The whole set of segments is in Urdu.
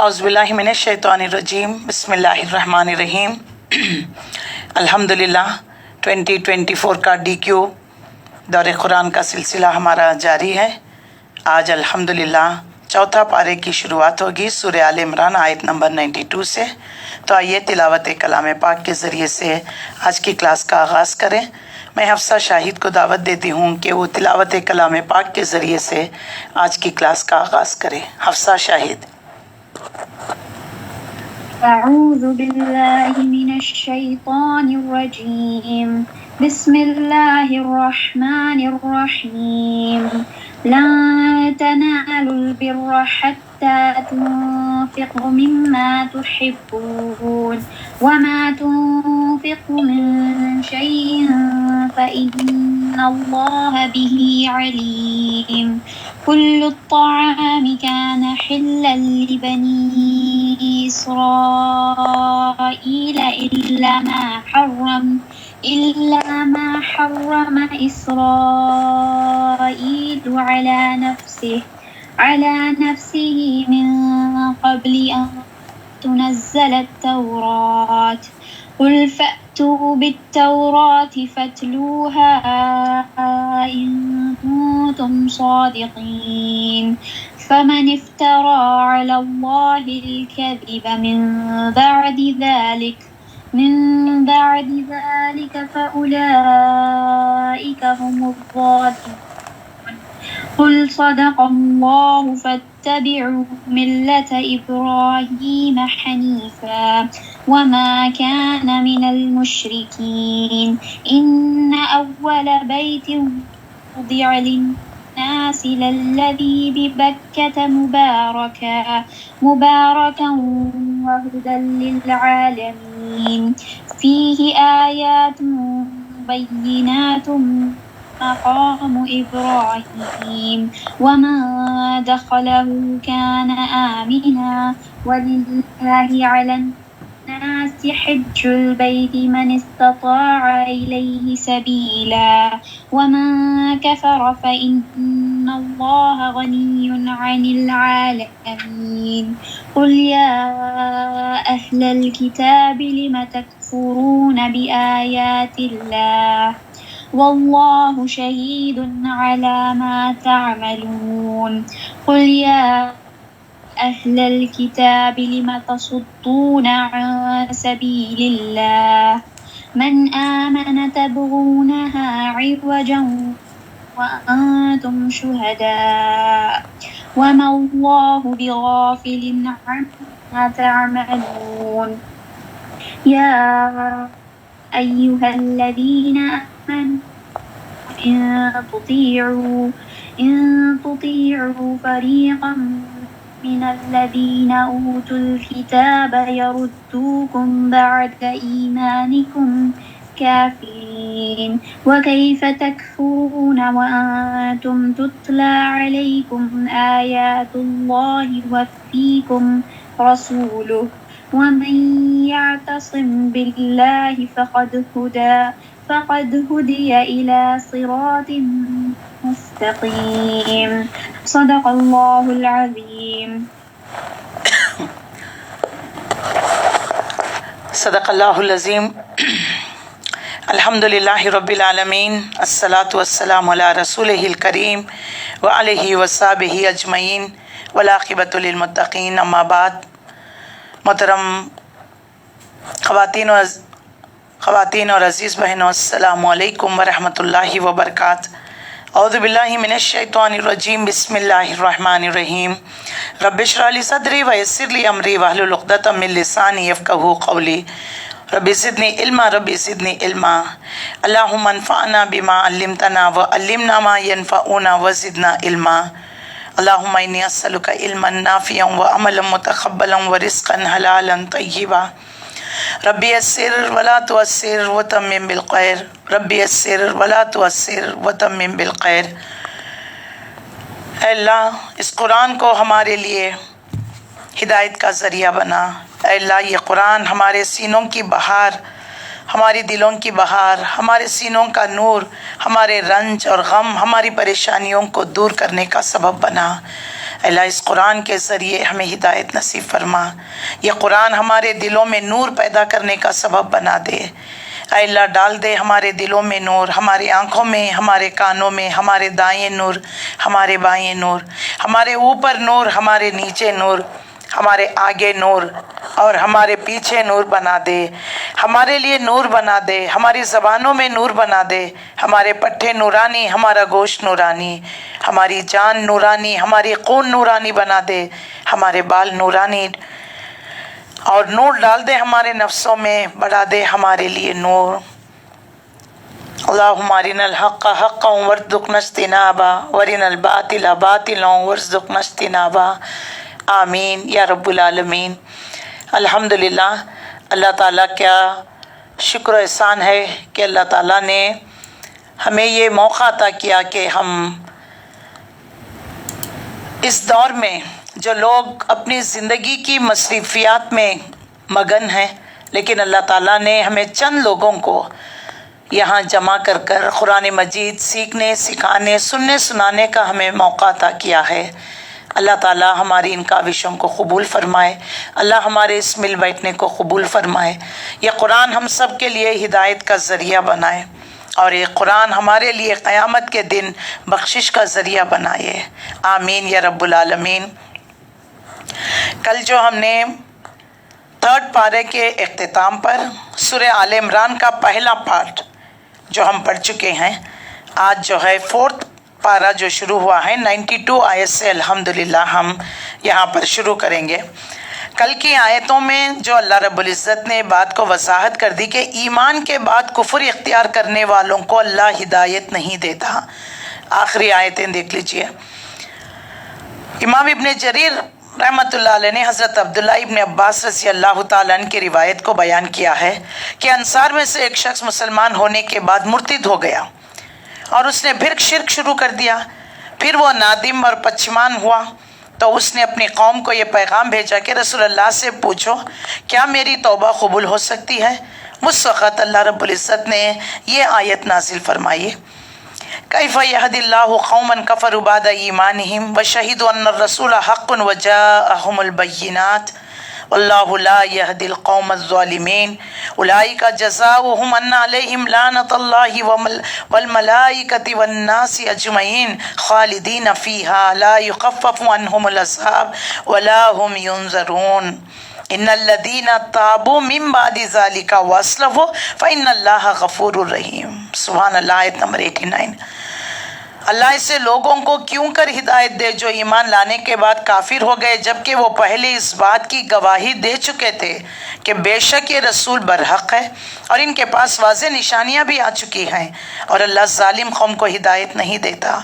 اعوذ باللہ من الشیطان الرجیم بسم اللہ الرحمن الرحیم الحمدللہ 2024 کا DQ دور قرآن کا سلسلہ ہمارا جاری ہے۔ آج الحمدللہ چوتھا پارے کی شروعات ہوگی سورہ آل عمران آیت نمبر 92 سے۔ تو آئیے تلاوت کلام پاک کے ذریعے سے آج کی کلاس کا آغاز کریں۔ میں حفصہ شاہد کو دعوت دیتی ہوں کہ وہ تلاوت کلام پاک کے ذریعے سے آج کی کلاس کا آغاز کریں۔ حفصہ شاہد۔ اعوذ باللہ من الشیطان الرجیم بسم اللہ الرحمن الرحیم لن تنالوا البر حتى تنفقوا مما تحبون وما تنفقوا من شيء فإن الله به عليم كل الطعام كان حلا لبني إسرائيل إلا ما حرم إسرائيل على نفسه من قبل أن تنزل التوراة قل فأتوا بالتوراة فاتلوها إن كنتم صادقين فمن افترى على الله الكذب من بعد ذلك فأولئك هم الظالمون قل صدق الله فاتبعوا ملة إبراهيم حنيفا وما كان من المشركين إن أول بيت وضع للناس للذي ببكة مباركا وهدى للعالمين فيه آيات بينات مقام إبراهيم ومن دخله كان آمنا ولله على الناس حج البيت من استطاع إليه سبيلا ومن كفر فإن الله غني عن العالمين قل يا أهل الكتاب لم تكفرون بآيات الله والله شهيد على ما تعملون قل يا أهل الكتاب لم تصدون عن سبيل الله من آمن تبغونها عوجا وأنتم شهداء وما الله بغافل عما تعملون يا أيها الذين آمنوا إن تطيعوا فريقا من الذين أوتوا الكتاب يردوكم بعد إيمانكم كافرين وكيف تكفرون وأنتم تتلى عليكم آيات الله وفيكم رسوله ومن يعتصم بالله فقد هدي إلى صراط مستقيم صدق الله العظيم صدق اللہ العظیم۔ الحمدللہ رب العالمین، الصلاۃ والسلام علی رسولہ الکریم وعلیہ وصحبہ اجمعین والعاقبۃ للمتقین، اما بعد۔ محترم خواتین اور عزیز بہنوں، السلام علیکم ورحمۃ اللہ وبرکاتہ۔ اعوذ باللہ من الشیطان الرجیم بسم اللہ الرحمن الرحیم رب اشرح لی صدری ویسر لی امری واحلل عقدۃ من لسانی یفقہوا قولی رب زدنی علما اللہم انفعنا بما علمتنا وعلمنا ما ینفعنا وزدنا علما اللہم انی اسألک علما نافعا وعملا متقبلا ورزقا حلالا طیبا ربی یسر ولا تعسر وتمم بالخیر ربی یسر ولا تعسر وتمم بالخیر۔ اے اللہ، اس قرآن کو ہمارے لیے ہدایت کا ذریعہ بنا۔ اے اللہ، یہ قرآن ہمارے سینوں کی بہار، ہماری دلوں کی بہار، ہمارے سینوں کا نور، ہمارے رنج اور غم، ہماری پریشانیوں کو دور کرنے کا سبب بنا۔ اللہ اس قرآن کے ذریعے ہمیں ہدایت نصیب فرما، یہ قرآن ہمارے دلوں میں نور پیدا کرنے کا سبب بنا دے۔ اے اللہ ڈال دے ہمارے دلوں میں نور، ہماری آنکھوں میں، ہمارے کانوں میں، ہمارے دائیں نور، ہمارے بائیں نور، ہمارے اوپر نور، ہمارے نیچے نور، ہمارے آگے نور اور ہمارے پیچھے نور بنا دے، ہمارے لیے نور بنا دے، ہماری زبانوں میں نور بنا دے، ہمارے پٹھے نورانی، ہمارا گوشت نورانی، ہماری جان نورانی، ہماری خون نورانی بنا دے، ہمارے بال نورانی، اور نور ڈال دے ہمارے نفسوں میں، بڑھا دے ہمارے لیے نور۔ اللہم ارنا الحق حقا وارزقنا اجتنابا وارنا الباطل باطلا وارزقنا اجتنابا، آمین یا رب العالمین۔ الحمدللہ، اللہ تعالیٰ کیا شکر و احسان ہے کہ اللہ تعالیٰ نے ہمیں یہ موقع عطا کیا کہ ہم اس دور میں جو لوگ اپنی زندگی کی مصروفیات میں مگن ہیں، لیکن اللہ تعالیٰ نے ہمیں چند لوگوں کو یہاں جمع کر کر قرآن مجید سیکھنے، سکھانے، سننے، سنانے کا ہمیں موقع عطا کیا ہے۔ اللہ تعالیٰ ہماری ان کاوشوں کو قبول فرمائے، اللہ ہمارے اس مل بیٹھنے کو قبول فرمائے، یہ قرآن ہم سب کے لیے ہدایت کا ذریعہ بنائے، اور یہ قرآن ہمارے لیے قیامت کے دن بخشش کا ذریعہ بنائے، آمین یا رب العالمین۔ کل جو ہم نے 3rd پارے کے اختتام پر سورہ آل عمران کا پہلا پارٹ جو ہم پڑھ چکے ہیں، آج جو ہے 4th پارہ جو شروع ہوا ہے 92 آیت سے الحمدللہ ہم یہاں پر شروع کریں گے۔ کل کی آیتوں میں جو اللہ رب العزت نے بات کو وضاحت کر دی کہ ایمان کے بعد کفر اختیار کرنے والوں کو اللہ ہدایت نہیں دیتا، آخری آیتیں دیکھ لیجئے۔ امام ابن جریر رحمۃ اللہ علیہ نے حضرت عبداللہ ابن عباس رضی اللہ تعالیٰ عنہ کی روایت کو بیان کیا ہے کہ انصار میں سے ایک شخص مسلمان ہونے کے بعد مرتد ہو گیا اور اس نے پھر شرک شروع کر دیا، پھر وہ نادم اور پشیمان ہوا تو اس نے اپنی قوم کو یہ پیغام بھیجا کہ رسول اللہ سے پوچھو کیا میری توبہ قبول ہو سکتی ہے؟ اس وقت اللہ رب العزت نے یہ آیت نازل فرمائی، کیف یہدی اللہ قوما کفروا بعد ایمانہم وشہدوا ان الرسول حق وجاءہم البینات واللہ لا یہدی القوم الظالمین اولئک جزاؤہم ان علیہم لعنۃ اللہ والملائکۃ والناس اجمعین خالدین فیہا لا یخفف عنہم العذاب ولا هم ینظرون ان الذین تابوا من بعد ذلک واصلحوا فإن اللہ غفور الرحیم۔ سبحان اللہ، آیت نمبر 89۔ اللہ اسے لوگوں کو کیوں کر ہدایت دے جو ایمان لانے کے بعد کافر ہو گئے، جبکہ وہ پہلے اس بات کی گواہی دے چکے تھے کہ بے شک یہ رسول برحق ہے اور ان کے پاس واضح نشانیاں بھی آ چکی ہیں، اور اللہ ظالم قوم کو ہدایت نہیں دیتا۔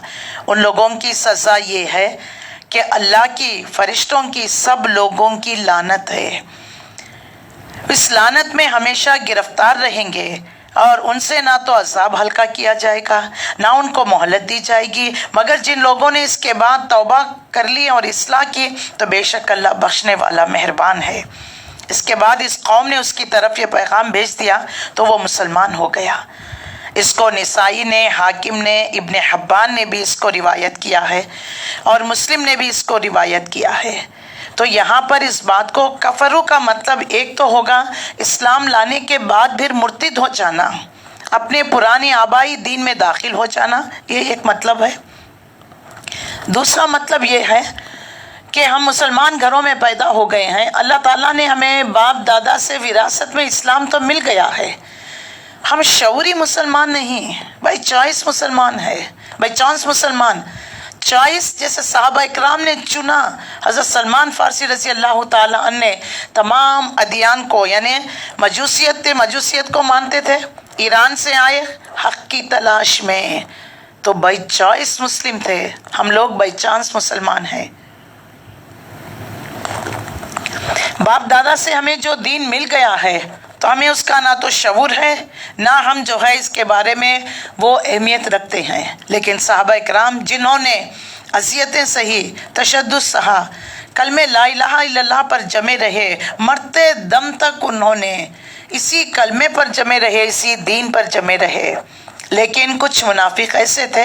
ان لوگوں کی سزا یہ ہے کہ اللہ کی، فرشتوں کی، سب لوگوں کی لعنت ہے، اس لعنت میں ہمیشہ گرفتار رہیں گے، اور ان سے نہ تو عذاب ہلکا کیا جائے گا نہ ان کو مہلت دی جائے گی، مگر جن لوگوں نے اس کے بعد توبہ کر لی اور اصلاح کی تو بے شک اللہ بخشنے والا مہربان ہے۔ اس کے بعد اس قوم نے اس کی طرف یہ پیغام بھیج دیا تو وہ مسلمان ہو گیا۔ اس کو نسائی نے، حاکم نے، ابن حبان نے بھی اس کو روایت کیا ہے، اور مسلم نے بھی اس کو روایت کیا ہے۔ تو یہاں پر اس بات کو کفرو کا مطلب ایک تو ہوگا اسلام لانے کے بعد پھر مرتد ہو جانا، اپنے پرانے آبائی دین میں داخل ہو جانا، یہ ایک مطلب ہے۔ دوسرا مطلب یہ ہے کہ ہم مسلمان گھروں میں پیدا ہو گئے ہیں، اللہ تعالیٰ نے ہمیں باپ دادا سے وراثت میں اسلام تو مل گیا ہے، ہم شعوری مسلمان نہیں، بائی چوائس مسلمان ہے، بائی چانس مسلمان، چوائس جیسے صحابہ اکرام نے چنا۔ حضرت سلمان فارسی رضی اللہ تعالیٰ عنہ نے تمام ادیان کو، یعنی مجوسیت کو مانتے تھے، ایران سے آئے حق کی تلاش میں، تو بائی چوائس مسلم تھے، ہم لوگ بائی چانس مسلمان ہیں۔ باپ دادا سے ہمیں جو دین مل گیا ہے تو ہمیں اس کا نہ تو شعور ہے نہ ہم جو ہے اس کے بارے میں وہ اہمیت رکھتے ہیں، لیکن صحابہ اکرام جنہوں نے اذیتیں سہی، تشدد سہا، کلمہ لا الہ الا اللہ پر جمے رہے، مرتے دم تک انہوں نے اسی کلمے پر جمے رہے، اسی دین پر جمے رہے۔ لیکن کچھ منافق ایسے تھے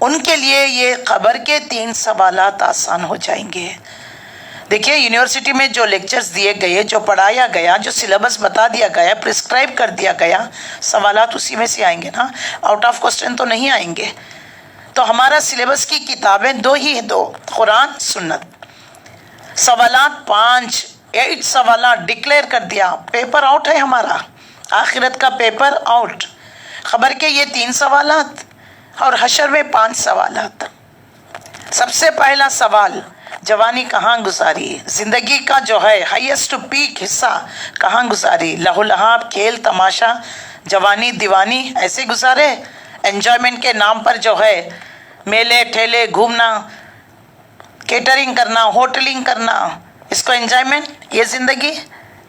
ان کے لیے یہ قبر کے 3 سوالات آسان ہو جائیں گے۔ دیکھیے یونیورسٹی میں جو لیکچرز دیے گئے، جو پڑھایا گیا، جو سلیبس بتا دیا گیا، پرسکرائب کر دیا گیا، سوالات اسی میں سے آئیں گے نا، آؤٹ آف کوسچن تو نہیں آئیں گے۔ تو ہمارا سلیبس کی کتابیں 2 ہی ہیں، 2 قرآن سنت۔ سوالات 8 سوالات ڈکلیئر کر دیا، پیپر آؤٹ ہے ہمارا، آخرت کا پیپر آؤٹ۔ خبر کے یہ 3 سوالات اور حشر میں 5 سوالات۔ سب سے پہلا سوال، جوانی کہاں گزاری؟ زندگی کا جو ہے ہائیسٹ پیک حصہ کہاں گزاری؟ لہو لہاب، کھیل تماشا، جوانی دیوانی ایسے گزارے؟ انجوائمنٹ کے نام پر جو ہے میلے ٹھیلے گھومنا، کیٹرنگ کرنا، ہوٹلنگ کرنا، اس کو انجوائمنٹ یہ زندگی؟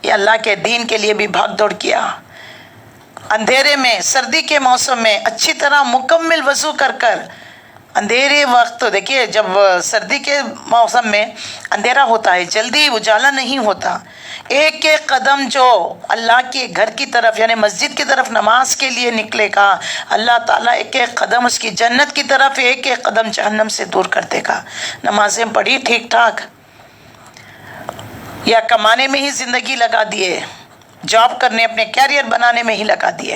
یہ اللہ کے دین کے لیے بھی بھاگ دوڑ کیا، اندھیرے میں سردی کے موسم میں اچھی طرح مکمل وضو کر کر، اندھیرے وقت دیکھیے جب سردی کے موسم میں اندھیرا ہوتا ہے، جلدی اجالا نہیں ہوتا، ایک ایک قدم جو اللہ کے گھر کی طرف یعنی مسجد کی طرف نماز کے لیے نکلے گا، اللہ تعالیٰ ایک ایک قدم اس کی جنت کی طرف، ایک ایک قدم جہنم سے دور کر دے گا۔ نمازیں پڑھی ٹھیک ٹھاک، یا کمانے میں ہی زندگی لگا دیے، جاب کرنے اپنے کیریئر بنانے میں ہی لگا دیے،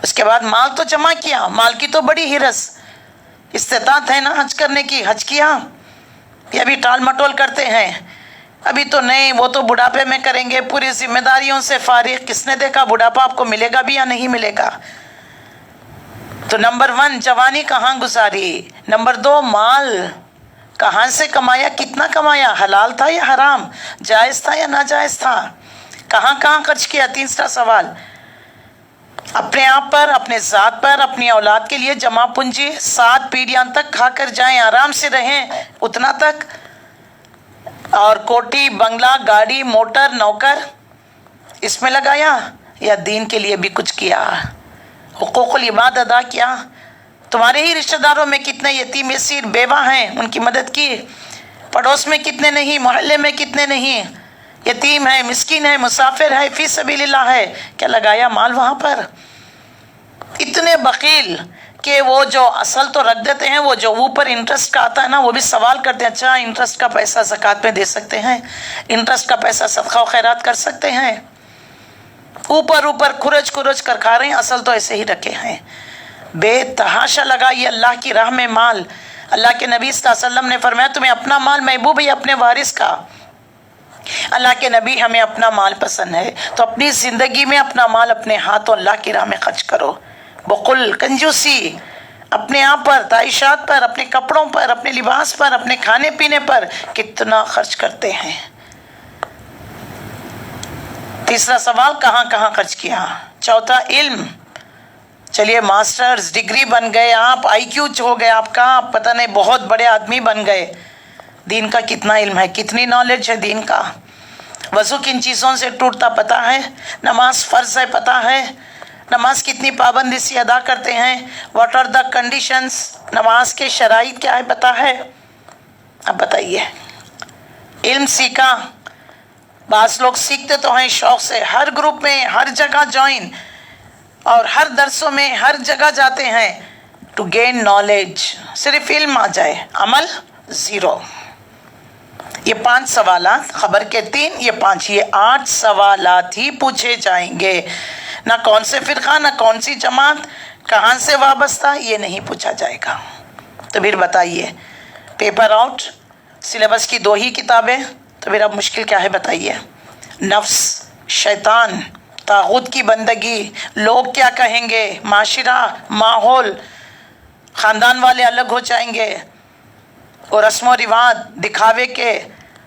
اس کے بعد مال تو جمع کیا، مال کی تو بڑی ہرس، استطاعت ہے نا حج کرنے کی، حج کیا، یہ ابھی ٹال مٹول کرتے ہیں، ابھی تو نہیں، وہ تو بڑھاپے میں کریں گے، پوری ذمہ داریوں سے فارغ۔ کس نے دیکھا بڑھاپا آپ کو ملے گا بھی یا نہیں ملے گا؟ تو نمبر 1 جوانی کہاں گزاری، نمبر 2 مال کہاں سے کمایا، کتنا کمایا، حلال تھا یا حرام، جائز تھا یا ناجائز تھا، کہاں کہاں خرچ کیا۔ تیسرا سوال، اپنے آپ پر، اپنے ذات پر، اپنی اولاد کے لیے جمع پونجی 7 پیڑھیاں تک کھا کر جائیں، آرام سے رہیں، اتنا تک، اور کوٹھی بنگلہ گاڑی موٹر نوکر اس میں لگایا، یا دین کے لیے بھی کچھ کیا، حقوق العباد ادا کیا؟ تمہارے ہی رشتہ داروں میں کتنے یتیم یسیر بیوہ ہیں، ان کی مدد کی؟ پڑوس میں کتنے نہیں، محلے میں کتنے نہیں، یتیم ہے، مسکین ہے، مسافر ہے، فی سبیل اللہ ہے، کیا لگایا مال وہاں پر؟ اتنے بخیل کہ وہ جو اصل تو رکھ دیتے ہیں، وہ جو اوپر انٹرسٹ کا آتا ہے نا، وہ بھی سوال کرتے ہیں، اچھا انٹرسٹ کا پیسہ زکوٰۃ میں دے سکتے ہیں، انٹرسٹ کا پیسہ صدقہ و خیرات کر سکتے ہیں، اوپر کھرچ کر کھا رہے ہیں، اصل تو ایسے ہی رکھے ہیں۔ بے تحاشا لگائیے اللہ کی راہ میں مال۔ اللہ کے نبی صلی اللہ علیہ وسلم نے فرمایا تمہیں اپنا مال محبوب ہے اپنے وارث کا؟ اللہ کے نبی ہمیں اپنا مال پسند ہے، تو اپنی زندگی میں اپنا مال اپنے ہاتھوں اللہ کی راہ میں خرچ کرو۔ بخل، کنجوسی اپنے آپ پر، تعیشات پر، اپنے کپڑوں پر، اپنے لباس پر، اپنے کھانے پینے پر کتنا خرچ کرتے ہیں۔ تیسرا سوال، کہاں کہاں خرچ کیا؟ چوتھا علم، چلیے ماسٹرز ڈگری بن گئے آپ، آئی کیو ہو گئے آپ کا، پتہ نہیں بہت بڑے آدمی بن گئے، دین کا کتنا علم ہے، کتنی نالج ہے دین کا؟ وضو کن چیزوں سے ٹوٹتا پتہ ہے؟ نماز فرض ہے پتہ ہے؟ نماز کتنی پابندی سے ادا کرتے ہیں؟ واٹ آر دا کنڈیشنز، نماز کے شرائط کیا ہے پتہ ہے؟ اب بتائیے، علم سیکھا، بعض لوگ سیکھتے تو ہیں شوق سے، ہر گروپ میں ہر جگہ جوائن، اور ہر درسوں میں ہر جگہ جاتے ہیں ٹو گین نالج، صرف علم آ جائے، عمل زیرو۔ یہ 5 سوالات، خبر کے 3، یہ 5، یہ 8 سوالات ہی پوچھے جائیں گے، نہ کون سے فرقہ، نہ کون سی جماعت، کہاں سے وابستہ، یہ نہیں پوچھا جائے گا۔ تو پھر بتائیے، پیپر آؤٹ، سلیبس کی 2 ہی کتابیں، تو پھر اب مشکل کیا ہے بتائیے؟ نفس، شیطان، طاغوت کی بندگی، لوگ کیا کہیں گے، معاشرہ، ماحول، خاندان والے الگ ہو جائیں گے، اور رسم و رواج دکھاوے کے،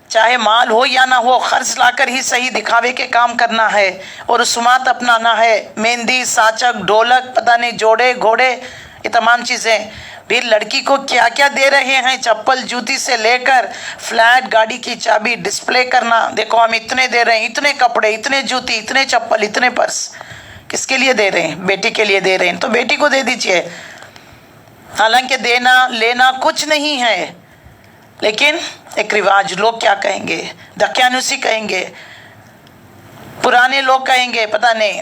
چاہے مال ہو یا نہ ہو، خرچ لا کر ہی صحیح دکھاوے کے کام کرنا ہے، اور رسومات اپنانا ہے، مہندی، ساچک، ڈھولک، پتہ نہیں جوڑے گھوڑے، یہ تمام چیزیں۔ پھر لڑکی کو کیا کیا دے رہے ہیں، چپل جوتی سے لے کر فلیٹ گاڑی کی چابی، ڈسپلے کرنا، دیکھو ہم اتنے دے رہے ہیں، اتنے کپڑے، اتنے جوتی، اتنے چپل، اتنے پرس، کس کے لیے دے رہے ہیں؟ بیٹی کے لیے دے رہے ہیں، تو بیٹی کو دے دیجئے، حالانکہ دینا لینا کچھ نہیں ہے، لیکن ایک رواج، لوگ کیا کہیں گے، دقیانوسی کہیں گے، پرانے لوگ کہیں گے، پتہ نہیں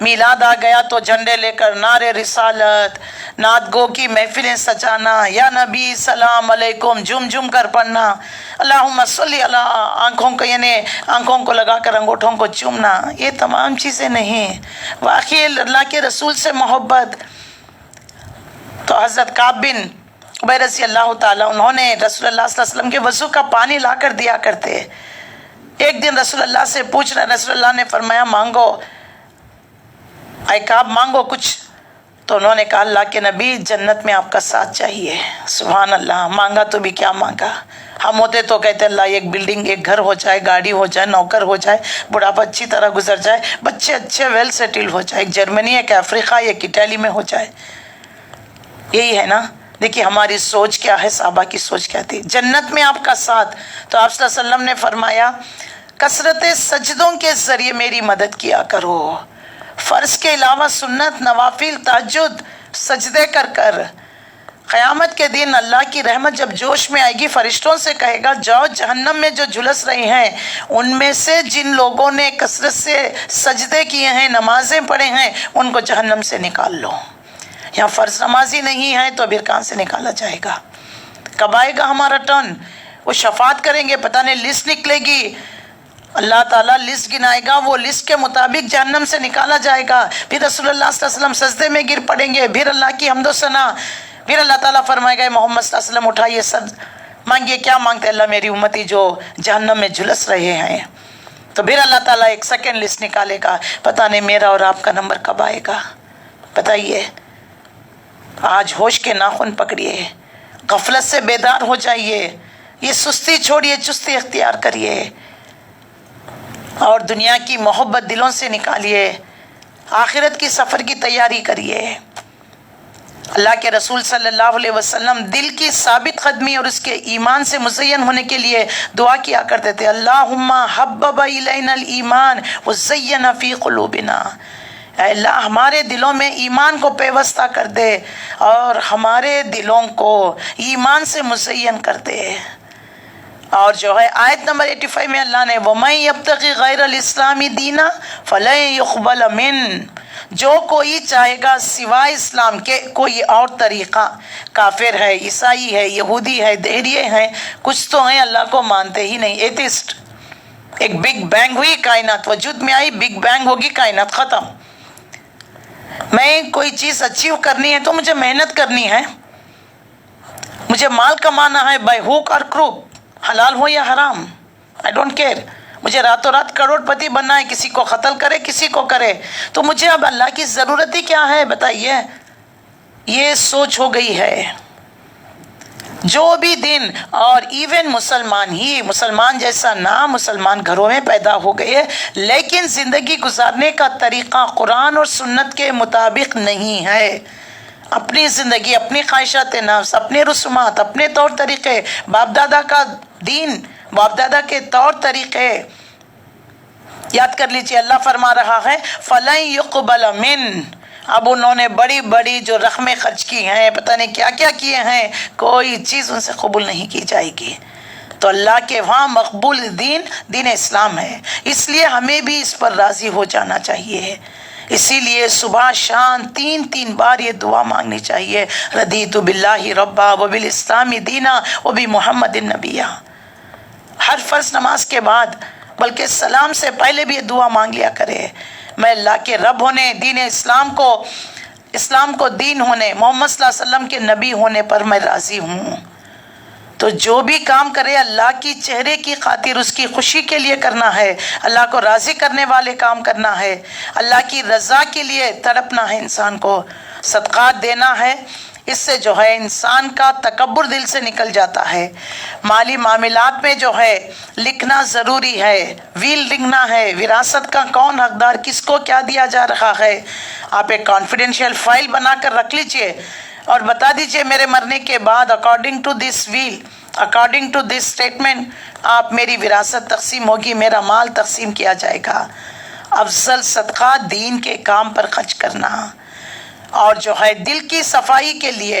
میلاد آ گیا تو جھنڈے لے کر نعرے رسالت، نعت گو کی محفلیں سجانا، یا نبی سلام علیکم جم جم کر پڑھنا، اللہم صلی اللہ، آنکھوں کو یعنی آنکھوں کو لگا کر انگوٹھوں کو چومنا، یہ تمام چیزیں نہیں۔ واقعی اللہ کے رسول سے محبت۔ تو حضرت کعب بن عبید رضی اللہ تعالیٰ، انہوں نے رسول اللہ صلی اللہ علیہ وسلم کے وضو کا پانی لا کر دیا کرتے۔ ایک دن رسول اللہ سے پوچھ رہے، رسول اللہ نے فرمایا مانگو، اے کعب مانگو کچھ۔ تو انہوں نے کہا اللہ کے نبی جنت میں آپ کا ساتھ چاہیے۔ سبحان اللہ، مانگا تو بھی کیا مانگا، ہم ہوتے تو کہتے اللہ ایک بلڈنگ، ایک گھر ہو جائے، گاڑی ہو جائے، نوکر ہو جائے، بڑھاپا اچھی طرح گزر جائے، بچے اچھے ویل سیٹل ہو جائے، ایک جرمنی، ایک افریقہ، ایک اٹلی میں ہو جائے۔ یہی ہے نا، دیکھیے ہماری سوچ کیا ہے، صحابہ کی سوچ کیا تھی، جنت میں آپ کا ساتھ۔ تو آپ صلی اللہ علیہ وسلم نے فرمایا کثرت سجدوں کے ذریعے میری مدد کیا کرو، فرض کے علاوہ سنت، نوافل، تہجد، سجدے کر کر۔ قیامت کے دن اللہ کی رحمت جب جوش میں آئے گی، فرشتوں سے کہے گا جاؤ جہنم میں جو جھلس رہے ہیں ان میں سے جن لوگوں نے کثرت سے سجدے کیے ہیں، نمازیں پڑھے ہیں، ان کو جہنم سے نکال لو۔ یہاں فرض نمازی نہیں ہے تو پھر کہاں سے نکالا جائے گا؟ کب آئے گا ہمارا ٹرن؟ وہ شفاعت کریں گے، پتہ نہیں لسٹ نکلے گی، اللہ تعالیٰ لسٹ گنائے گا، وہ لسٹ کے مطابق جہنم سے نکالا جائے گا۔ پھر رسول اللہ صلی اللہ علیہ وسلم سجدے میں گر پڑیں گے، پھر اللہ کی حمد و ثنا، پھر اللہ تعالیٰ فرمائے گا محمد صلی اللہ علیہ وسلم اٹھائیے سر مانگیے، کیا مانگتے اللہ میری امتی جو جہنم میں جھلس رہے ہیں۔ تو پھر اللہ تعالیٰ ایک سیکنڈ لسٹ نکالے گا، پتہ نہیں میرا اور آپ کا نمبر کب آئے گا، بتائیے۔ آج ہوش کے ناخن پکڑیے، غفلت سے بیدار ہو جائیے، یہ سستی چھوڑیے، چستی اختیار کریے، اور دنیا کی محبت دلوں سے نکالیے، آخرت کی سفر کی تیاری کریے۔ اللہ کے رسول صلی اللہ علیہ وسلم دل کی ثابت قدمی اور اس کے ایمان سے مزین ہونے کے لیے دعا کیا کرتے تھے، اللہم حبب الینا الایمان وزین فی قلوبنا، اے اللہ ہمارے دلوں میں ایمان کو پیوستہ کر دے اور ہمارے دلوں کو ایمان سے مزین کر دے۔ اور جو ہے آیت نمبر 85 میں اللہ نے وَمَن يَبْتَغِ غَيْرَ الْإِسْلَامِ دِينًا فَلَن يُقْبَلَ مِنْهُ، جو کوئی چاہے گا سوائے اسلام کے کوئی اور طریقہ، کافر ہے، عیسائی ہے، یہودی ہے، دہریے ہیں، کچھ تو ہیں اللہ کو مانتے ہی نہیں، ایتھسٹ۔ ایک بگ بینگ ہوئی، کائنات وجود میں آئی، بگ بینگ ہوگی، کائنات ختم۔ میں کوئی چیز اچیو کرنی ہے تو مجھے محنت کرنی ہے، مجھے مال کمانا ہے بائی ہوک اور کروک، حلال ہو یا حرام، I don't care۔ مجھے راتوں رات کروڑ پتی بننا ہے، کسی کو قتل کرے کسی کو کرے، تو مجھے اب اللہ کی ضرورت ہی کیا ہے بتائیے؟ یہ سوچ ہو گئی ہے۔ جو بھی دن اور ایون مسلمان جیسا نام مسلمان گھروں میں پیدا ہو گئے، لیکن زندگی گزارنے کا طریقہ قرآن اور سنت کے مطابق نہیں ہے۔ اپنی زندگی، اپنی خواہشات نفس، اپنے رسومات، اپنے طور طریقے، باپ دادا کا دین، باپ دادا کے طور طریقے یاد کر لیجئے۔ اللہ فرما رہا ہے فَلَن يُقْبَلَ مِنْ، اب انہوں نے بڑی بڑی جو رقمیں خرچ کی ہیں، پتہ نہیں کیا کیا کیے ہیں، کوئی چیز ان سے قبول نہیں کی جائے گی۔ تو اللہ کے وہاں مقبول دین اسلام ہے، اس لیے ہمیں بھی اس پر راضی ہو جانا چاہیے۔ اسی لیے صبح شام تین بار یہ دعا مانگنی چاہیے، رضیت باللہ ربا وبالاسلام دینا وبمحمد نبیہ۔ ہر فرض نماز کے بعد، بلکہ سلام سے پہلے بھی یہ دعا مانگ لیا کرے، میں اللہ کے رب ہونے، دین اسلام کو دین ہونے، محمد صلی اللہ علیہ وسلم کے نبی ہونے پر میں راضی ہوں۔ تو جو بھی کام کرے اللہ کی چہرے کی خاطر، اس کی خوشی کے لیے کرنا ہے، اللہ کو راضی کرنے والے کام کرنا ہے، اللہ کی رضا کے لیے تڑپنا ہے، انسان کو صدقات دینا ہے۔ اس سے جو ہے انسان کا تکبر دل سے نکل جاتا ہے۔ مالی معاملات میں جو ہے لکھنا ضروری ہے، ویل لکھنا ہے، وراثت کا کون حقدار، کس کو کیا دیا جا رہا ہے۔ آپ ایک کانفیڈینشیل فائل بنا کر رکھ لیجئے اور بتا دیجئے میرے مرنے کے بعد according to this well, according to this statement آپ میری وراثت تقسیم ہوگی، میرا مال تقسیم کیا جائے گا۔ افضل صدقہ دین کے کام پر خرچ کرنا، اور جو ہے دل کی صفائی کے لیے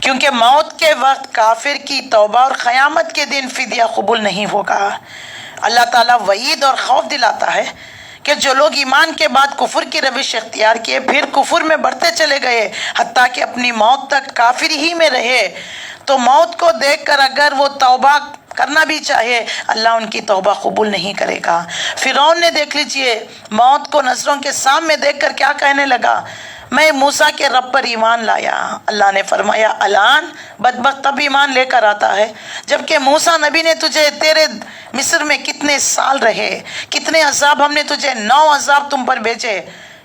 کیونکہ موت کے وقت کافر کی توبہ اور قیامت کے دن فدیہ قبول نہیں ہوگا۔ اللہ تعالیٰ وعید اور خوف دلاتا ہے کہ جو لوگ ایمان کے بعد کفر کی روش اختیار کیے پھر کفر میں بڑھتے چلے گئے حتیٰ کہ اپنی موت تک کافر ہی میں رہے، تو موت کو دیکھ کر اگر وہ توبہ کرنا بھی چاہے اللہ ان کی توبہ قبول نہیں کرے گا۔ فرعون نے دیکھ لیجئے موت کو نظروں کے سامنے دیکھ کر کیا کہنے لگا، میں موسیٰ کے رب پر ایمان لایا۔ اللہ نے فرمایا الان بدبخت تب ایمان لے کر آتا ہے جبکہ موسیٰ نبی نے تجھے تیرے مصر میں کتنے سال رہے، کتنے عذاب ہم نے تجھے 9 عذاب تم پر بھیجے،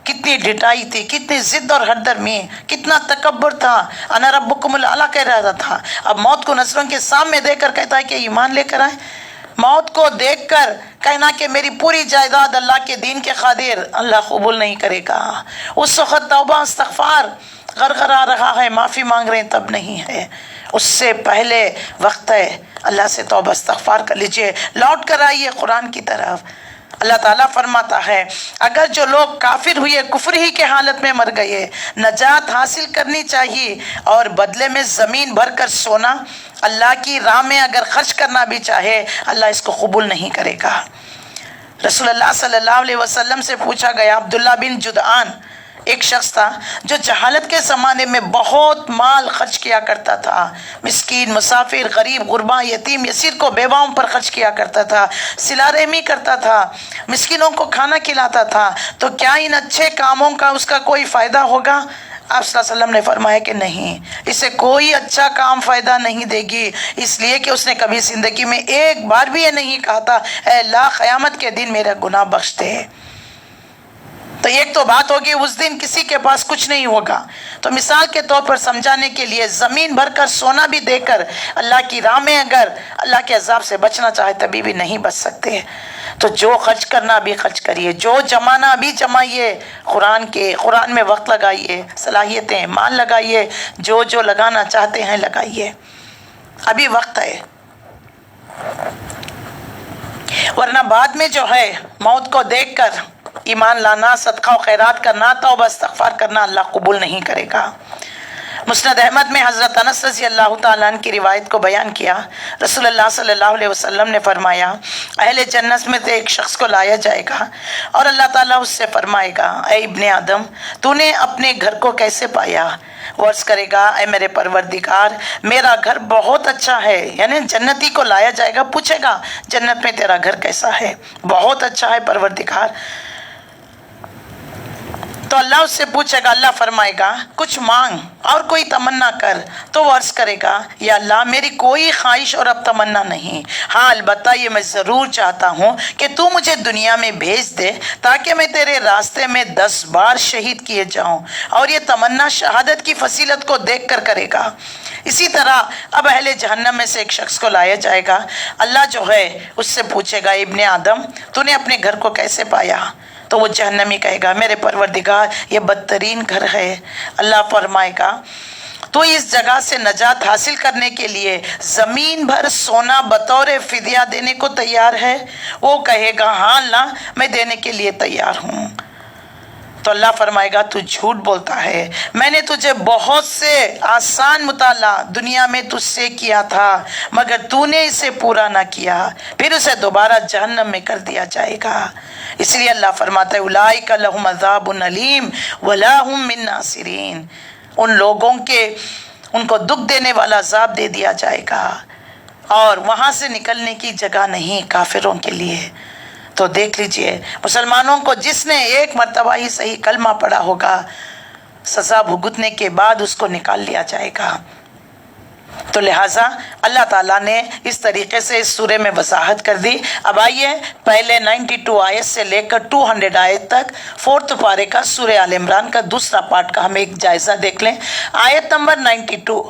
کتنی ڈٹائی تھی، کتنی ضد اور ہر درمی، کتنا تکبر تھا، انا ربکم الاعلی کہہ رہا تھا۔ اب موت کو نظروں کے سامنے دیکھ کر کہتا ہے کہ ایمان لے کر آئے۔ موت کو دیکھ کر کہنا کہ میری پوری جائیداد اللہ کے دین کے خاطر، اللہ قبول نہیں کرے گا۔ اس وقت توبہ استغفار غرغرا رہا ہے، معافی مانگ رہے ہیں تب نہیں ہے، اس سے پہلے وقت ہے۔ اللہ سے توبہ استغفار کر لیجئے، لوٹ کر آئیے قرآن کی طرف۔ اللہ تعالیٰ فرماتا ہے اگر جو لوگ کافر ہوئے کفر ہی کے حالت میں مر گئے، نجات حاصل کرنی چاہیے اور بدلے میں زمین بھر کر سونا اللہ کی راہ میں اگر خرچ کرنا بھی چاہے اللہ اس کو قبول نہیں کرے گا۔ رسول اللہ صلی اللہ علیہ وسلم سے پوچھا گیا، عبداللہ بن جدعان ایک شخص تھا جو جہالت کے زمانے میں بہت مال خرچ کیا کرتا تھا، مسکین، مسافر، غریب، غربا، یتیم، یسیر کو بیواؤں پر خرچ کیا کرتا تھا، صلہ رحمی کرتا تھا، مسکینوں کو کھانا کھلاتا تھا، تو کیا ان اچھے کاموں کا اس کا کوئی فائدہ ہوگا؟ آپ صلی اللہ علیہ وسلم نے فرمایا کہ نہیں، اسے کوئی اچھا کام فائدہ نہیں دے گی، اس لیے کہ اس نے کبھی زندگی میں ایک بار بھی یہ نہیں کہا تھا اے اللہ قیامت کے دن میرا گناہ بخش دے۔ تو ایک تو بات ہوگی اس دن کسی کے پاس کچھ نہیں ہوگا، تو مثال کے طور پر سمجھانے کے لیے زمین بھر کر سونا بھی دے کر اللہ کی راہ میں اگر اللہ کے عذاب سے بچنا چاہے تبھی بھی نہیں بچ سکتے۔ تو جو خرچ کرنا بھی خرچ کریے، جو جمانا بھی جمائیے، قرآن میں وقت لگائیے، صلاحیتیں مال لگائیے، جو لگانا چاہتے ہیں لگائیے، ابھی وقت ہے، ورنہ بعد میں جو ہے موت کو دیکھ کر ایمان لانا، صدقہ و خیرات کرنا، توبہ استغفار کرنا اللہ قبول نہیں کرے گا۔ مسند احمد میں حضرت انس رضی اللہ تعالیٰ عنہ کی روایت کو بیان کیا، رسول اللہ صلی اللہ علیہ وسلم نے فرمایا اہل جنت میں سے ایک شخص کو لایا جائے گا اور اللہ تعالیٰ اس سے فرمائے گا اے ابن آدم تو نے اپنے گھر کو کیسے پایا؟ وہ عرض کرے گا اے میرے پروردگار میرا گھر بہت اچھا ہے، یعنی جنتی کو لایا جائے گا، پوچھے گا جنت میں تیرا گھر کیسا ہے؟ بہت اچھا ہے پروردگار۔ تو اللہ اس سے پوچھے گا، اللہ فرمائے گا کچھ مانگ اور کوئی تمنا کر، تو وہ عرض کرے گا یا اللہ میری کوئی خواہش اور اب تمنا نہیں، ہاں البتہ یہ میں ضرور چاہتا ہوں کہ تو مجھے دنیا میں بھیج دے تاکہ میں تیرے راستے میں 10 بار شہید کیے جاؤں، اور یہ تمنا شہادت کی فضیلت کو دیکھ کر کرے گا۔ اسی طرح اب اہل جہنم میں سے ایک شخص کو لایا جائے گا، اللہ جو ہے اس سے پوچھے گا ابن آدم تو نے اپنے گھر کو کیسے پایا؟ تو وہ جہنمی کہے گا میرے پروردگار یہ بدترین گھر ہے۔ اللہ فرمائے گا تو اس جگہ سے نجات حاصل کرنے کے لیے زمین بھر سونا بطور فدیہ دینے کو تیار ہے؟ وہ کہے گا ہاں اللہ میں دینے کے لیے تیار ہوں۔ تو اللہ فرمائے گا تو جھوٹ بولتا ہے، میں نے تجھے بہت سے آسان مطالعہ دنیا میں تجھ سے کیا تھا مگر تو نے اسے پورا نہ کیا، پھر اسے دوبارہ جہنم میں کر دیا جائے گا۔ اس لیے اللہ فرماتا ہے اولئک لہم عذاب علیم ولا هم من ناصرین، ان لوگوں کے ان کو دکھ دینے والا عذاب دے دیا جائے گا اور وہاں سے نکلنے کی جگہ نہیں کافروں کے لیے۔ تو دیکھ لیجئے مسلمانوں کو جس نے ایک مرتبہ ہی صحیح کلمہ پڑھا ہوگا سزا بھگتنے کے بعد اس کو نکال لیا جائے گا۔ تو لہٰذا اللہ تعالیٰ نے اس طریقے سے اس سورے میں وضاحت کر دی۔ اب آئیے پہلے 92 آیت سے لے کر 200 آیت تک 4 پارے کا سورہ آل عمران کا دوسرا پارٹ کا ہم ایک جائزہ دیکھ لیں۔ آیت نمبر 92،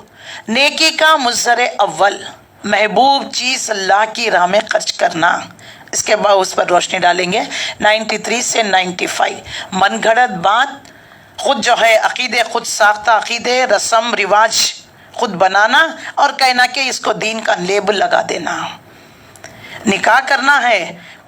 نیکی کا مظہر اول، محبوب چیز اللہ کی راہ میں خرچ کرنا، اس کے بعد اس پر روشنی ڈالیں گے 93 سے 95۔ من گھڑت بات، خود جو ہے عقیدے، خود ساختہ عقیدے، رسم رواج خود بنانا اور کہنا کہ اس کو دین کا لیبل لگا دینا۔ نکاح کرنا ہے،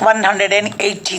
180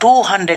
200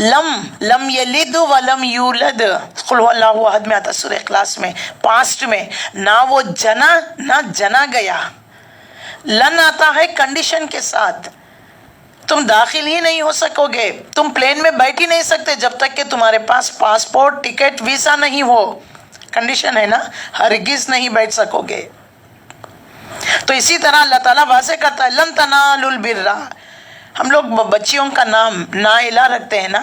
لم یلد ولم یولد، قل هو اللہ احد میں آتا سورہ اخلاص میں، پاسٹ میں، نہ وہ جنا نہ جنا گیا. لن آتا ہے کنڈیشن کے ساتھ، تم داخل ہی نہیں ہو سکو گے، تم پلین میں بیٹھ ہی نہیں سکتے جب تک کہ تمہارے پاس پاسپورٹ، ٹکٹ، ویزا نہیں ہو. کنڈیشن ہے نا، ہرگز نہیں بیٹھ سکو گے. تو اسی طرح اللہ تعالیٰ واضح کرتا ہے لن تنالوا البر. ہم لوگ بچیوں کا نام نائلہ رکھتے ہیں نا،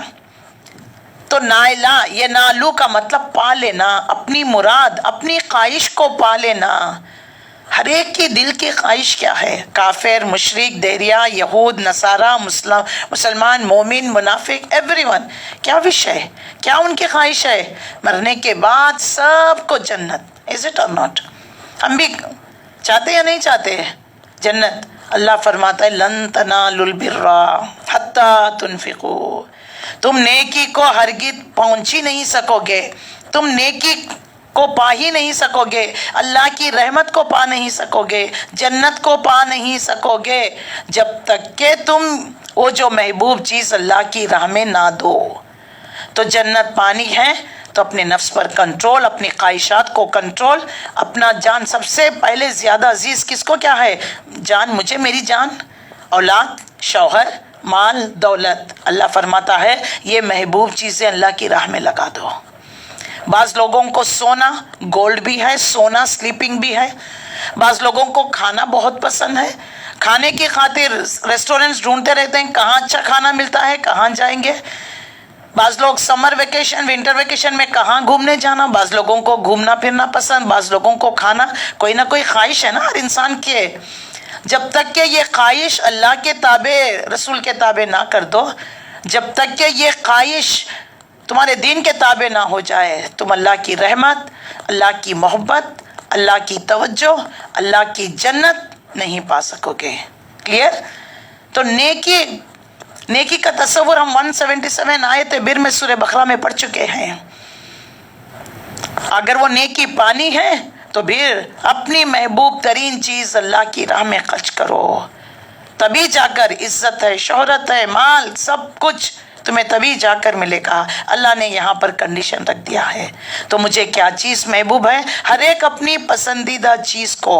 تو نائلہ یہ نالو کا مطلب پا لینا، اپنی مراد، اپنی خواہش کو پا لینا. ہر ایک کی دل کی خواہش کیا ہے؟ کافر، مشرک، دیریا، یہود، نصارہ، مسلمان، مومن، منافق، ایوری ون کیا وش ہے؟ کیا ان کی خواہش ہے؟ مرنے کے بعد سب کو جنت. از اٹ اور ناٹ؟ ہم بھی چاہتے یا نہیں چاہتے جنت؟ اللہ فرماتا ہے لن تنالوا البر حتی تنفقوا. تم نیکی کو ہرگز پہنچ ہی نہیں سکو گے، تم نیکی کو پا ہی نہیں سکو گے، اللہ کی رحمت کو پا نہیں سکو گے، جنت کو پا نہیں سکو گے جب تک کہ تم وہ جو محبوب چیز اللہ کی راہ میں نہ دو. تو جنت پانی ہے تو اپنے نفس پر کنٹرول، اپنی خواہشات کو کنٹرول. اپنا جان سب سے پہلے زیادہ عزیز کس کو کیا ہے؟ جان مجھے، میری جان، اولاد، شوہر، مال، دولت. اللہ فرماتا ہے یہ محبوب چیزیں اللہ کی راہ میں لگا دو. بعض لوگوں کو سونا، گولڈ بھی ہے، سونا سلیپنگ بھی ہے. بعض لوگوں کو کھانا بہت پسند ہے، کھانے کی خاطر ریسٹورنٹس ڈھونڈتے رہتے ہیں کہاں اچھا کھانا ملتا ہے، کہاں جائیں گے. بعض لوگ سمر ویکیشن، ونٹر ویکیشن میں کہاں گھومنے جانا. بعض لوگوں کو گھومنا پھرنا پسند، بعض لوگوں کو کھانا. کوئی نہ کوئی خواہش ہے نا ہر انسان کے. جب تک کہ یہ خواہش اللہ کے تابع، رسول کے تابع نہ کر دو، جب تک کہ یہ خواہش تمہارے دین کے تابع نہ ہو جائے، تم اللہ کی رحمت، اللہ کی محبت، اللہ کی توجہ، اللہ کی جنت نہیں پا سکو گے. کلیئر؟ تو نیکی کا تصور ہم 177 آیت بر میں سورہ بقرہ میں پڑھ چکے ہیں. اگر وہ نیکی پانی ہے تو پھر اپنی محبوب ترین چیز اللہ کی راہ میں خرچ کرو. تبھی جا کر عزت ہے، شہرت ہے، مال، سب کچھ تمہیں تبھی جا کر ملے گا. اللہ نے یہاں پر کنڈیشن رکھ دیا ہے. تو مجھے کیا چیز محبوب ہے؟ ہر ایک اپنی پسندیدہ چیز کو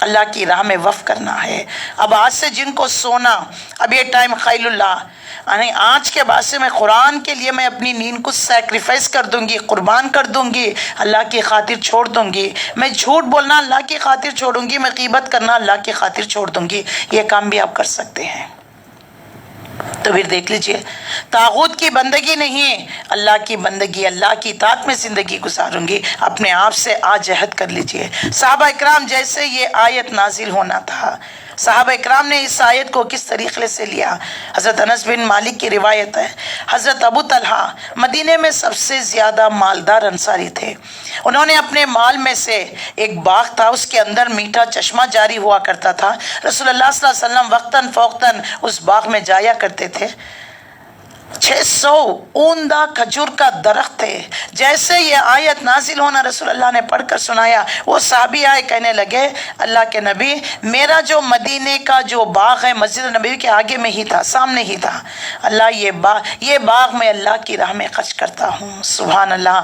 اللہ کی راہ میں وقف کرنا ہے. اب آج سے جن کو سونا، اب یہ ٹائم خیل اللہ، یعنی آج کے بعد سے میں قرآن کے لیے میں اپنی نیند کو سیکریفائس کر دوں گی، قربان کر دوں گی، اللہ کی خاطر چھوڑ دوں گی. میں جھوٹ بولنا اللہ کی خاطر چھوڑوں گی، میں غیبت کرنا اللہ کی خاطر چھوڑ دوں گی. یہ کام بھی آپ کر سکتے ہیں. تو پھر دیکھ لیجئے، طاغوت کی بندگی نہیں، اللہ کی بندگی، اللہ کی اطاعت میں زندگی گزاروں گی. اپنے آپ سے آج عہد کر لیجئے. صحابہ اکرام جیسے یہ آیت نازل ہونا تھا، صحابہ اکرام نے اس آیت کو کس طریقے سے لیا. حضرت انس بن مالک کی روایت ہے، حضرت ابو طلحہ مدینے میں سب سے زیادہ مالدار انصاری تھے. انہوں نے اپنے مال میں سے ایک باغ تھا، اس کے اندر میٹھا چشمہ جاری ہوا کرتا تھا. رسول اللہ صلی اللہ علیہ وسلم وقتاً فوقتاً اس باغ میں جایا کرتے تھے. 600 اوندا کھجور کا درخت تھے. جیسے یہ آیت نازل ہونا رسول اللہ نے پڑھ کر سنایا، وہ صحابی آئے، کہنے لگے اللہ کے نبی، میرا جو مدینے کا جو باغ ہے مسجد نبی کے آگے میں ہی تھا، سامنے ہی تھا. اللہ یہ باغ میں اللہ کی راہ میں خرچ کرتا ہوں. سبحان اللہ.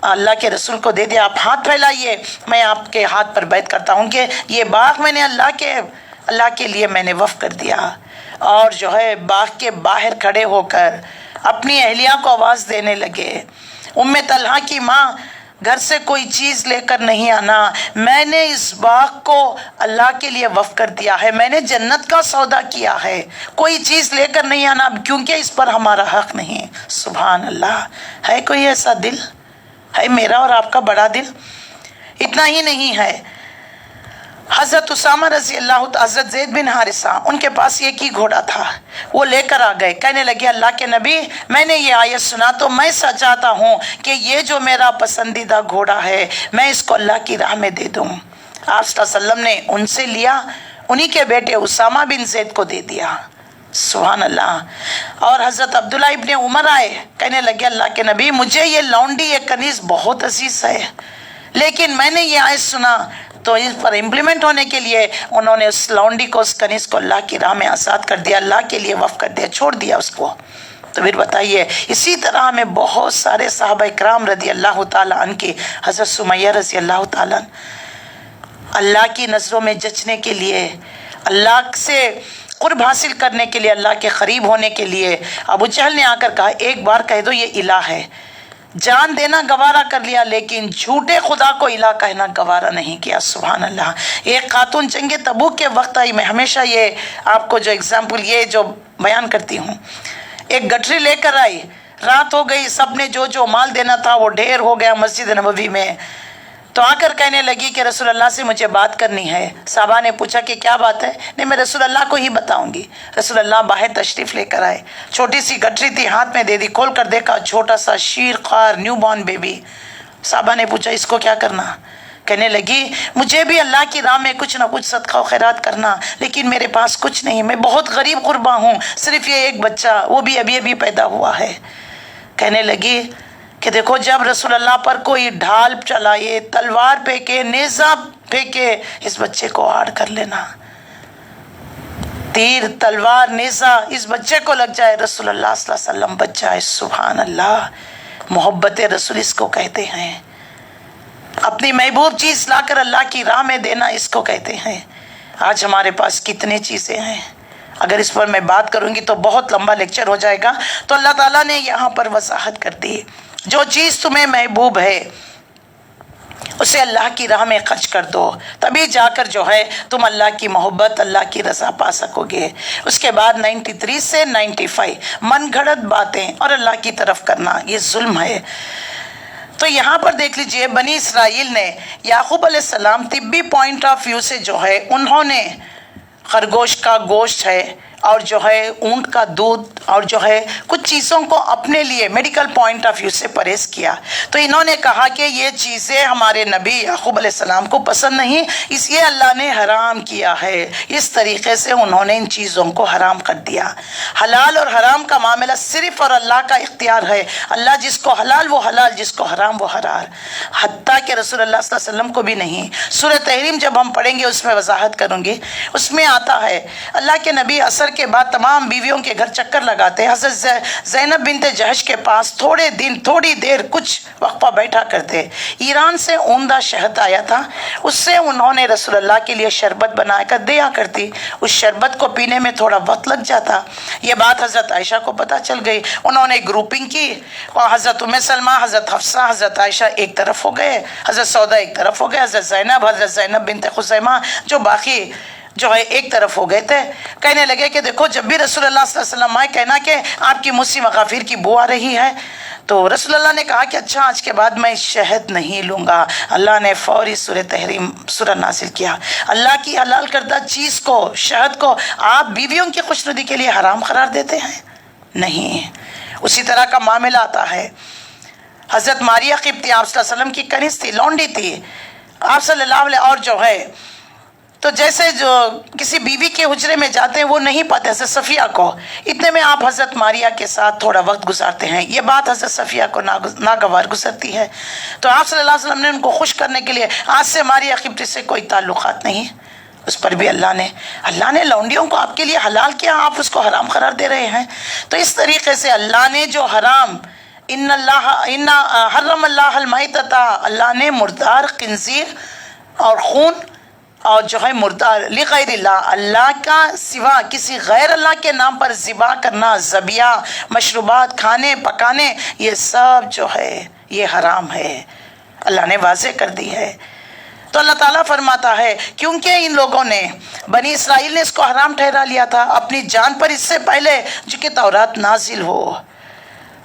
اللہ کے رسول کو دے دیا. آپ ہاتھ پھیلائیے، میں آپ کے ہاتھ پر بیعت کرتا ہوں کہ یہ باغ میں نے اللہ کے لیے میں نے وقف کر دیا. اور جو ہے باغ کے باہر کھڑے ہو کر اپنی اہلیہ کو آواز دینے لگے، ام طلحہ کی ماں، گھر سے کوئی چیز لے کر نہیں آنا، میں نے اس باغ کو اللہ کے لیے وقف کر دیا ہے، میں نے جنت کا سودا کیا ہے، کوئی چیز لے کر نہیں آنا کیونکہ اس پر ہمارا حق نہیں. سبحان اللہ. ہے کوئی ایسا دل؟ ہے میرا اور آپ کا بڑا دل؟ اتنا ہی نہیں ہے، حضرت اسامہ رضی اللہ، حضرت زید بن حارثہ، ان کے پاس ایک ہی گھوڑا تھا، وہ لے کر آ گئے. کہنے لگے اللہ کے نبی، میں نے یہ آیت سنا تو میں چاہتا ہوں کہ یہ جو میرا پسندیدہ گھوڑا ہے میں اس کو اللہ کی راہ میں دے دوں. آپ صلی اللہ علیہ وسلم نے ان سے لیا، انہی کے بیٹے اسامہ بن زید کو دے دیا. سبحان اللہ. اور حضرت عبداللہ ابن عمر آئے، کہنے لگے اللہ کے نبی، مجھے یہ لونڈی، یہ کنیز بہت عزیز ہے، لیکن میں نے یہ آیت سنا تو اس پر امپلیمنٹ ہونے کے لیے انہوں نے اس لونڈی کو، اس کنیز کو اللہ کی راہ میں آزاد کر دیا، اللہ کے لیے وقف کر دیا، چھوڑ دیا اس کو. تو پھر بتائیے، اسی طرح ہمیں بہت سارے صحابہ کرام رضی اللہ تعالیٰ عنہ کی، حضرت سمیہ رضی اللہ تعالیٰ عنہ، اللہ کی نظروں میں جچنے کے لیے، اللہ سے قرب حاصل کرنے کے لیے، اللہ کے قریب ہونے کے لیے، ابو جہل نے آ کر کہا ایک بار کہہ دو یہ الہ ہے، جان دینا گوارا کر لیا لیکن جھوٹے خدا کو الہ کہنا گوارا نہیں کیا۔ سبحان اللہ۔ ایک خاتون جنگ تبوک کے وقت آئی، میں ہمیشہ یہ آپ کو جو اگزامپل یہ جو بیان کرتی ہوں، ایک گٹری لے کر آئی، رات ہو گئی، سب نے جو مال دینا تھا وہ ڈھیر ہو گیا مسجد نبوی میں، تو آ کر کہنے لگی کہ رسول اللہ سے مجھے بات کرنی ہے۔ صحابہ نے پوچھا کہ کیا بات ہے؟ نہیں، میں رسول اللہ کو ہی بتاؤں گی۔ رسول اللہ باہر تشریف لے کر آئے، چھوٹی سی گٹری تھی، ہاتھ میں دے دی، کھول کر دیکھا چھوٹا سا شیر خوار نیو بورن بیبی۔ صحابہ نے پوچھا اس کو کیا کرنا؟ کہنے لگی مجھے بھی اللہ کی راہ میں کچھ نہ کچھ صدقہ و خیرات کرنا، لیکن میرے پاس کچھ نہیں، میں بہت غریب غربا ہوں، صرف یہ ایک بچہ، وہ بھی ابھی پیدا ہوا ہے۔ کہنے لگی کہ دیکھو جب رسول اللہ پر کوئی ڈھال چلائے، تلوار پھینکے، نیزہ پھینکے، اس بچے کو آڑ کر لینا، تیر تلوار نیزہ اس بچے کو لگ جائے، رسول اللہ صلی اللہ علیہ وسلم بچ جائے۔ سبحان اللہ، محبت رسول اس کو کہتے ہیں، اپنی محبوب چیز لا کر اللہ کی راہ میں دینا اس کو کہتے ہیں۔ آج ہمارے پاس کتنی چیزیں ہیں، اگر اس پر میں بات کروں گی تو بہت لمبا لیکچر ہو جائے گا، تو اللہ تعالیٰ نے یہاں پر وضاحت کر دی، جو چیز تمہیں محبوب ہے اسے اللہ کی راہ میں خرچ کر دو، تبھی جا کر جو ہے تم اللہ کی محبت، اللہ کی رضا پا سکو گے۔ اس کے بعد 93 سے 95 من گھڑت باتیں اور اللہ کی طرف کرنا یہ ظلم ہے۔ تو یہاں پر دیکھ لیجئے، بنی اسرائیل نے یعقوب علیہ السلام طبی پوائنٹ آف ویو سے جو ہے انہوں نے خرگوش کا گوشت ہے اور جو ہے اونٹ کا دودھ اور جو ہے کچھ چیزوں کو اپنے لیے میڈیکل پوائنٹ آف ویو سے پرہیز کیا، تو انہوں نے کہا کہ یہ چیزیں ہمارے نبی یعقوب علیہ السلام کو پسند نہیں، اس لیے اللہ نے حرام کیا ہے۔ اس طریقے سے انہوں نے ان چیزوں کو حرام کر دیا۔ حلال اور حرام کا معاملہ صرف اور اللہ کا اختیار ہے، اللہ جس کو حلال وہ حلال، جس کو حرام وہ حرام، حتیٰ کہ رسول اللہ صلی اللہ علیہ وسلم کو بھی نہیں۔ سورہ تحریم جب ہم پڑھیں گے اس میں وضاحت کروں گی، اس میں آتا ہے اللہ کے نبی عصر کے بعد تمام بیویوں کے گھر چکر لگاتے، حضرت زینب بنت جہش کے پاس تھوڑی دیر کچھ وقفہ بیٹھا کرتے۔ ایران سے عمدہ شہد آیا تھا، اس سے انہوں نے رسول اللہ کے لیے شربت بنا کر دیا کرتی، اس شربت کو پینے میں تھوڑا وقت لگ جاتا۔ یہ بات حضرت عائشہ کو پتہ چل گئی، انہوں نے گروپنگ کی، اور حضرت ام سلمہ، حضرت حفصہ، حضرت عائشہ ایک طرف ہو گئے، حضرت سودا ایک طرف ہو گئے، حضرت زینب بنت خزیمہ جو باقی جو ہے ایک طرف ہو گئے تھے۔ کہنے لگے کہ دیکھو جب بھی رسول اللہ صلی اللہ علیہ وسلم آئے کہنا کہ آپ کی موسی مغافیر کی بو آ رہی ہے، تو رسول اللہ نے کہا کہ اچھا آج کے بعد میں شہد نہیں لوں گا۔ اللہ نے فوری سورہ تحریم سورہ نازل کیا، اللہ کی حلال کردہ چیز کو، شہد کو آپ بیویوں کی خوشنودی کے لیے حرام قرار دیتے ہیں؟ نہیں۔ اسی طرح کا معاملہ آتا ہے، حضرت ماریہ قبطی آپ صلی اللہ علیہ وسلم کی کنیز تھی، لونڈی تھی، آپ صلی اللہ علیہ، اور جو ہے تو جیسے جو کسی بیوی کے حجرے میں جاتے ہیں وہ نہیں پاتے حضرت صفیہ کو، اتنے میں آپ حضرت ماریہ کے ساتھ تھوڑا وقت گزارتے ہیں، یہ بات حضرت صفیہ کو ناگوار گزرتی ہے، تو آپ صلی اللہ علیہ وسلم نے ان کو خوش کرنے کے لیے آج سے ماریہ قبطی سے کوئی تعلقات نہیں، اس پر بھی اللہ نے لونڈیوں کو آپ کے لیے حلال کیا، آپ اس کو حرام قرار دے رہے ہیں۔ تو اس طریقے سے اللہ نے جو حرام، ان حرم اللہ المیتۃ، اللہ نے مردار، خنزیر اور خون اور جو ہے مردار لغیر اللہ، اللہ کا سوا کسی غیر اللہ کے نام پر ذبح کرنا، ذبیحہ، مشروبات کھانے پکانے، یہ سب جو ہے یہ حرام ہے، اللہ نے واضح کر دی ہے۔ تو اللہ تعالیٰ فرماتا ہے کیونکہ ان لوگوں نے، بنی اسرائیل نے اس کو حرام ٹھہرا لیا تھا اپنی جان پر، اس سے پہلے جو کہ تورات نازل ہو،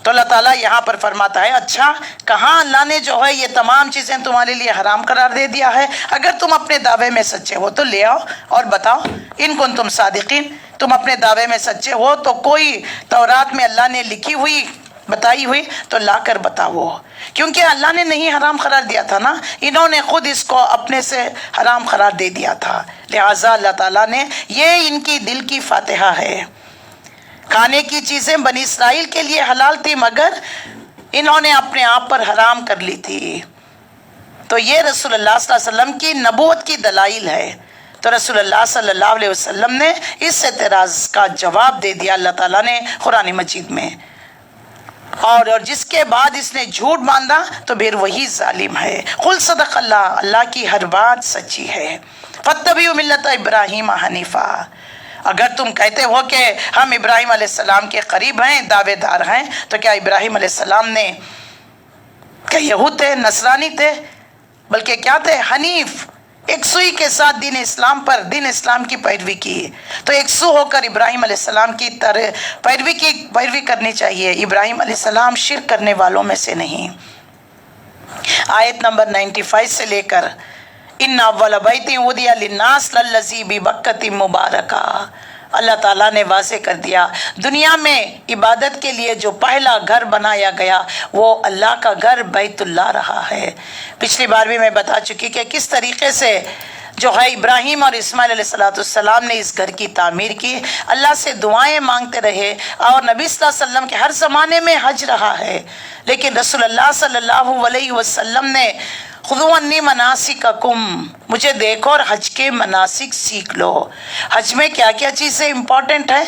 تو اللہ تعالیٰ یہاں پر فرماتا ہے اچھا کہاں اللہ نے جو ہے یہ تمام چیزیں تمہارے لیے حرام قرار دے دیا ہے، اگر تم اپنے دعوے میں سچے ہو تو لے آؤ اور بتاؤ، ان کنتم صادقین، تم اپنے دعوے میں سچے ہو تو کوئی تورات میں اللہ نے لکھی ہوئی بتائی ہوئی تو لا کر بتاؤ، کیونکہ اللہ نے نہیں حرام قرار دیا تھا نا، انہوں نے خود اس کو اپنے سے حرام قرار دے دیا تھا، لہٰذا اللہ تعالیٰ نے، یہ ان کی دل کی فاتحہ ہے۔ کھانے کی چیزیں بنی اسرائیل کے لیے حلال تھی مگر انہوں نے اپنے آپ پر حرام کر لی تھی، تو یہ رسول اللہ صلی اللہ علیہ وسلم کی نبوت کی دلائل ہے۔ تو رسول اللہ صلی اللہ علیہ وسلم نے اس اعتراض کا جواب دے دیا اللہ تعالیٰ نے قرآن مجید میں۔ اور جس کے بعد اس نے جھوٹ باندھا تو پھر وہی ظالم ہے۔ قل صدق اللہ، اللہ کی ہر بات سچی ہے۔ فاتبعوا ملت ابراہیم حنیفا، اگر تم کہتے ہو کہ ہم ابراہیم علیہ السلام کے قریب ہیں، دعوے دار ہیں، تو کیا ابراہیم علیہ السلام نے کہ یہود تھے، نصرانی تھے، بلکہ کیا تھے؟ حنیف، ایک سوئی کے ساتھ دین اسلام پر، دین اسلام کی پیروی کی۔ تو ایک سو ہو کر ابراہیم علیہ السلام کی پیروی کرنی چاہیے۔ ابراہیم علیہ السلام شرک کرنے والوں میں سے نہیں۔ آیت نمبر 95 سے لے کر ان اول بیت وضع للناس للذی ببکۃ مبارکہ، اللہ تعالیٰ نے واضح کر دیا دنیا میں عبادت کے لیے جو پہلا گھر بنایا گیا وہ اللہ کا گھر بیت اللہ رہا ہے۔ پچھلی بار بھی میں بتا چکی کہ کس طریقے سے جو ہے ابراہیم اور اسماعیل علیہ السلام نے اس گھر کی تعمیر کی، اللہ سے دعائیں مانگتے رہے، اور نبی صلی اللہ علیہ وسلم کے ہر زمانے میں حج رہا ہے، لیکن رسول اللہ صلی اللہ علیہ وسلم نے خذوا عنی مناسککم، مجھے دیکھو اور حج کے مناسک سیکھ لو۔ حج میں کیا کیا چیزیں امپورٹنٹ ہے؟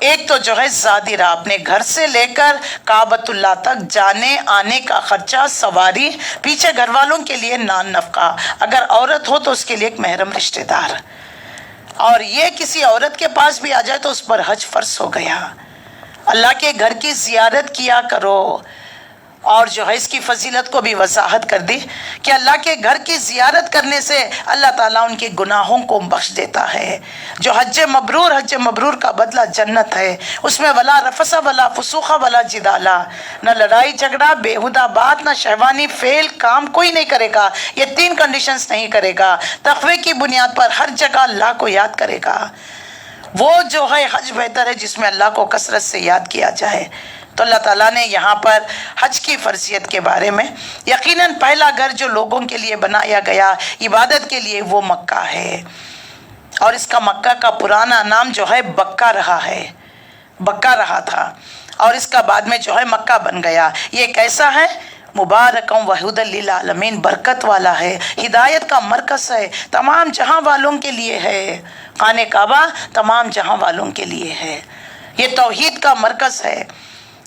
ایک تو جو ہے ذاتی راہ، اپنے گھر سے لے کر کعبۃ اللہ تک جانے آنے کا خرچہ، سواری، پیچھے گھر والوں کے لیے نان نفقہ، اگر عورت ہو تو اس کے لیے ایک محرم رشتہ دار، اور یہ کسی عورت کے پاس بھی آ جائے تو اس پر حج فرض ہو گیا۔ اللہ کے گھر کی زیارت کیا کرو، اور جو ہے اس کی فضیلت کو بھی وضاحت کر دی کہ اللہ کے گھر کی زیارت کرنے سے اللہ تعالیٰ ان کے گناہوں کو بخش دیتا ہے۔ جو حج مبرور کا بدلہ جنت ہے، اس میں ولا رفث ولا فسوق ولا جدال، نہ لڑائی جھگڑا، بیہودہ بات، نہ شہوانی فعل، کام کوئی نہیں کرے گا، یہ 3 کنڈیشنز نہیں کرے گا، تقوی کی بنیاد پر ہر جگہ اللہ کو یاد کرے گا۔ وہ جو ہے حج بہتر ہے جس میں اللہ کو کثرت سے یاد کیا جائے۔ تو اللہ تعالیٰ نے یہاں پر حج کی فرضیت کے بارے میں، یقیناً پہلا گھر جو لوگوں کے لیے بنایا گیا عبادت کے لیے وہ مکہ ہے، اور اس کا مکہ کا پرانا نام جو ہے بکہ رہا تھا، اور اس کا بعد میں جو ہے مکہ بن گیا۔ یہ کیسا ہے؟ مبارکم وہدی للعالمین، برکت والا ہے، ہدایت کا مرکز ہے، تمام جہاں والوں کے لیے ہے۔ خانہ کعبہ تمام جہاں والوں کے لیے ہے، یہ توحید کا مرکز ہے۔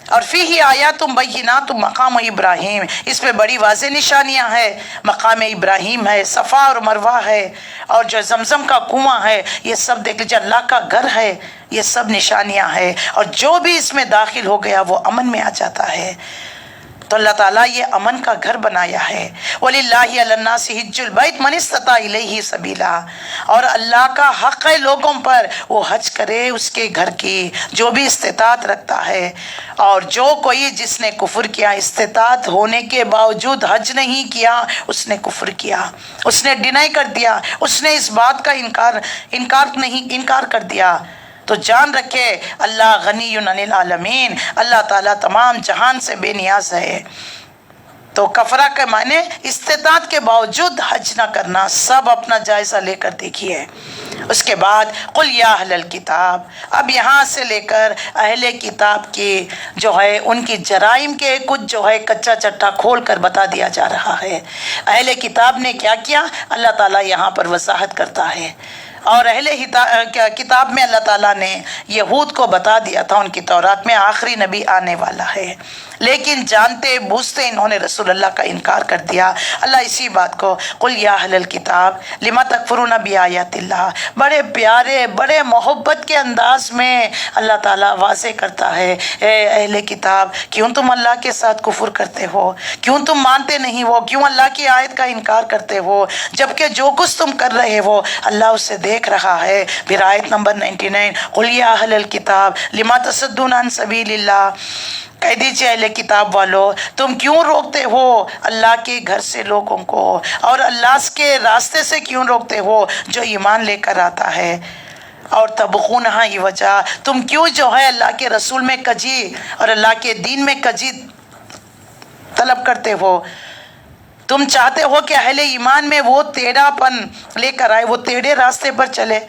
اور فیہ آیات بینات مقام ابراہیم، اس میں بڑی واضح نشانیاں ہیں، مقام ابراہیم ہے، صفا اور مروہ ہے، اور جو زمزم کا کنواں ہے، یہ سب دیکھ لیجیے، اللہ کا گھر ہے، یہ سب نشانیاں ہیں، اور جو بھی اس میں داخل ہو گیا وہ امن میں آ جاتا ہے۔ تو اللہ تعالیٰ یہ امن کا گھر بنایا ہے۔ وَلِلَّهِ عَلَى النَّاسِ حِجُّ الْبَيْتِ مَنِ اسْتَطَاعَ إِلَيْهِ سَبِيلًا، اور اللہ کا حق ہے لوگوں پر وہ حج کرے اس کے گھر کی، جو بھی استطاعت رکھتا ہے، اور جو کوئی جس نے کفر کیا، استطاعت ہونے کے باوجود حج نہیں کیا، اس نے کفر کیا، اس نے ڈینائی کر دیا، اس نے اس بات کا انکار کر دیا۔ تو جان رکھے اللہ غنی عن العالمین، اللہ تعالیٰ تمام جہان سے بے نیاز ہے۔ تو کفرہ کے معنی استطاعت کے باوجود حج نہ کرنا، سب اپنا جائزہ لے کر دیکھیے۔ اس کے بعد قل یا اہل الکتاب، اب یہاں سے لے کر اہل کتاب کی جو ہے ان کی جرائم کے کچھ جو ہے کچا چٹا کھول کر بتا دیا جا رہا ہے۔ اہل کتاب نے کیا کیا اللہ تعالیٰ یہاں پر وضاحت کرتا ہے، اور اہل کتاب میں اللہ تعالیٰ نے یہود کو بتا دیا تھا ان کی تورات میں آخری نبی آنے والا ہے، لیکن جانتے بوجھتے انہوں نے رسول اللہ کا انکار کر دیا۔ اللہ اسی بات کو قل یا اہل الکتاب لما تکفرون بآیات اللہ، بڑے پیارے بڑے محبت کے انداز میں اللہ تعالیٰ واضح کرتا ہے، اے اہل کتاب کیوں تم اللہ کے ساتھ کفر کرتے ہو، کیوں تم مانتے نہیں ہو، کیوں اللہ کی آیت کا انکار کرتے ہو، جبکہ جو کچھ تم کر رہے ہو اللہ اسے دیکھ رہا ہے۔ پھر آیت نمبر 99 قل یا اہل الکتاب لما تصدون عن سبیل اللہ، کہہ دیجئے اہل کتاب والو تم کیوں روکتے ہو اللہ کے گھر سے لوگوں کو، اور اللہ کے راستے سے کیوں روکتے ہو جو ایمان لے کر آتا ہے، اور تبغونہا عوجا، تم کیوں جو ہے اللہ کے رسول میں کجی اور اللہ کے دین میں کجی طلب کرتے ہو، تم چاہتے ہو کہ اہل ایمان میں وہ ٹیڑھا پن لے کر آئے، وہ ٹیڑھے راستے پر چلے،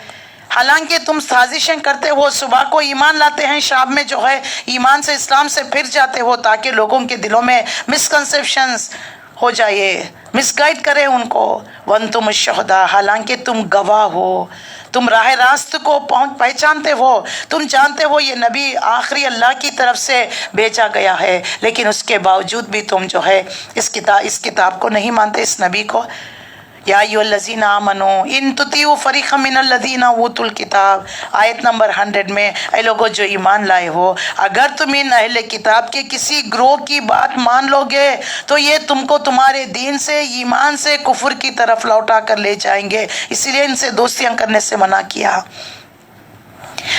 حالانکہ تم سازشیں کرتے ہو، صبح کو ایمان لاتے ہیں، شام میں جو ہے ایمان سے اسلام سے پھر جاتے ہو تاکہ لوگوں کے دلوں میں مسکنسیپشنز ہو جائے، مس گائیڈ کرے ان کو، وانتم الشہداء، حالانکہ تم گواہ ہو، تم راہ راست کو پہچانتے ہو، تم جانتے ہو یہ نبی آخری اللہ کی طرف سے بھیجا گیا ہے، لیکن اس کے باوجود بھی تم جو ہے اس کتاب کو نہیں مانتے، اس نبی کو۔ یا ایھا الذین آمنوا ان تطیعوا فریقا من الذین اوتوا الکتاب، آیت نمبر 100 میں، اے لوگوں جو ایمان لائے ہو، اگر تم ان اہل کتاب کے کسی گروہ کی بات مان لو گے تو یہ تم کو تمہارے دین سے، ایمان سے کفر کی طرف لوٹا کر لے جائیں گے، اسی لیے ان سے دوستیاں کرنے سے منع کیا۔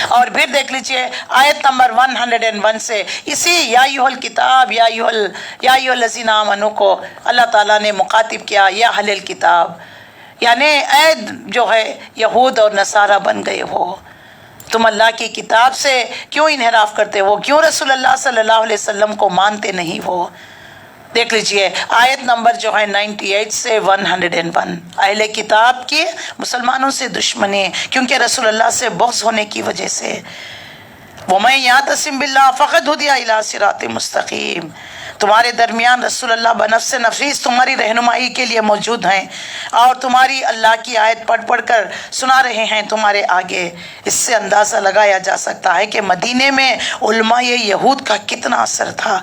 اور پھر دیکھ لیجئے آیت نمبر 101 سے اسی یا ایھا الکتاب یا ایھا الذین آمنوا کو اللہ تعالیٰ نے مخاطب کیا، یا اہل الکتاب، یعنی اے جو ہے یہود اور نصارہ بن گئے ہو، تم اللہ کی کتاب سے کیوں انحراف کرتے ہو، کیوں رسول اللہ صلی اللہ علیہ وسلم کو مانتے نہیں ہو۔ دیکھ لیجئے آیت نمبر جو ہے 98 سے 101، اہل کتاب کی مسلمانوں سے دشمنی کیونکہ رسول اللہ سے بغض ہونے کی وجہ سے۔ وَمَن يَعْتَصِم بِاللَّهِ فَقَدْ هُدِیَ إِلَىٰ صِرَاطٍ مُسْتَقِیمٍ، تمہارے درمیان رسول اللہ بنفس نفیس تمہاری رہنمائی کے لیے موجود ہیں اور تمہاری اللہ کی آیت پڑھ پڑھ کر سنا رہے ہیں تمہارے آگے۔ اس سے اندازہ لگایا جا سکتا ہے کہ مدینے میں علماء یہود کا کتنا اثر تھا،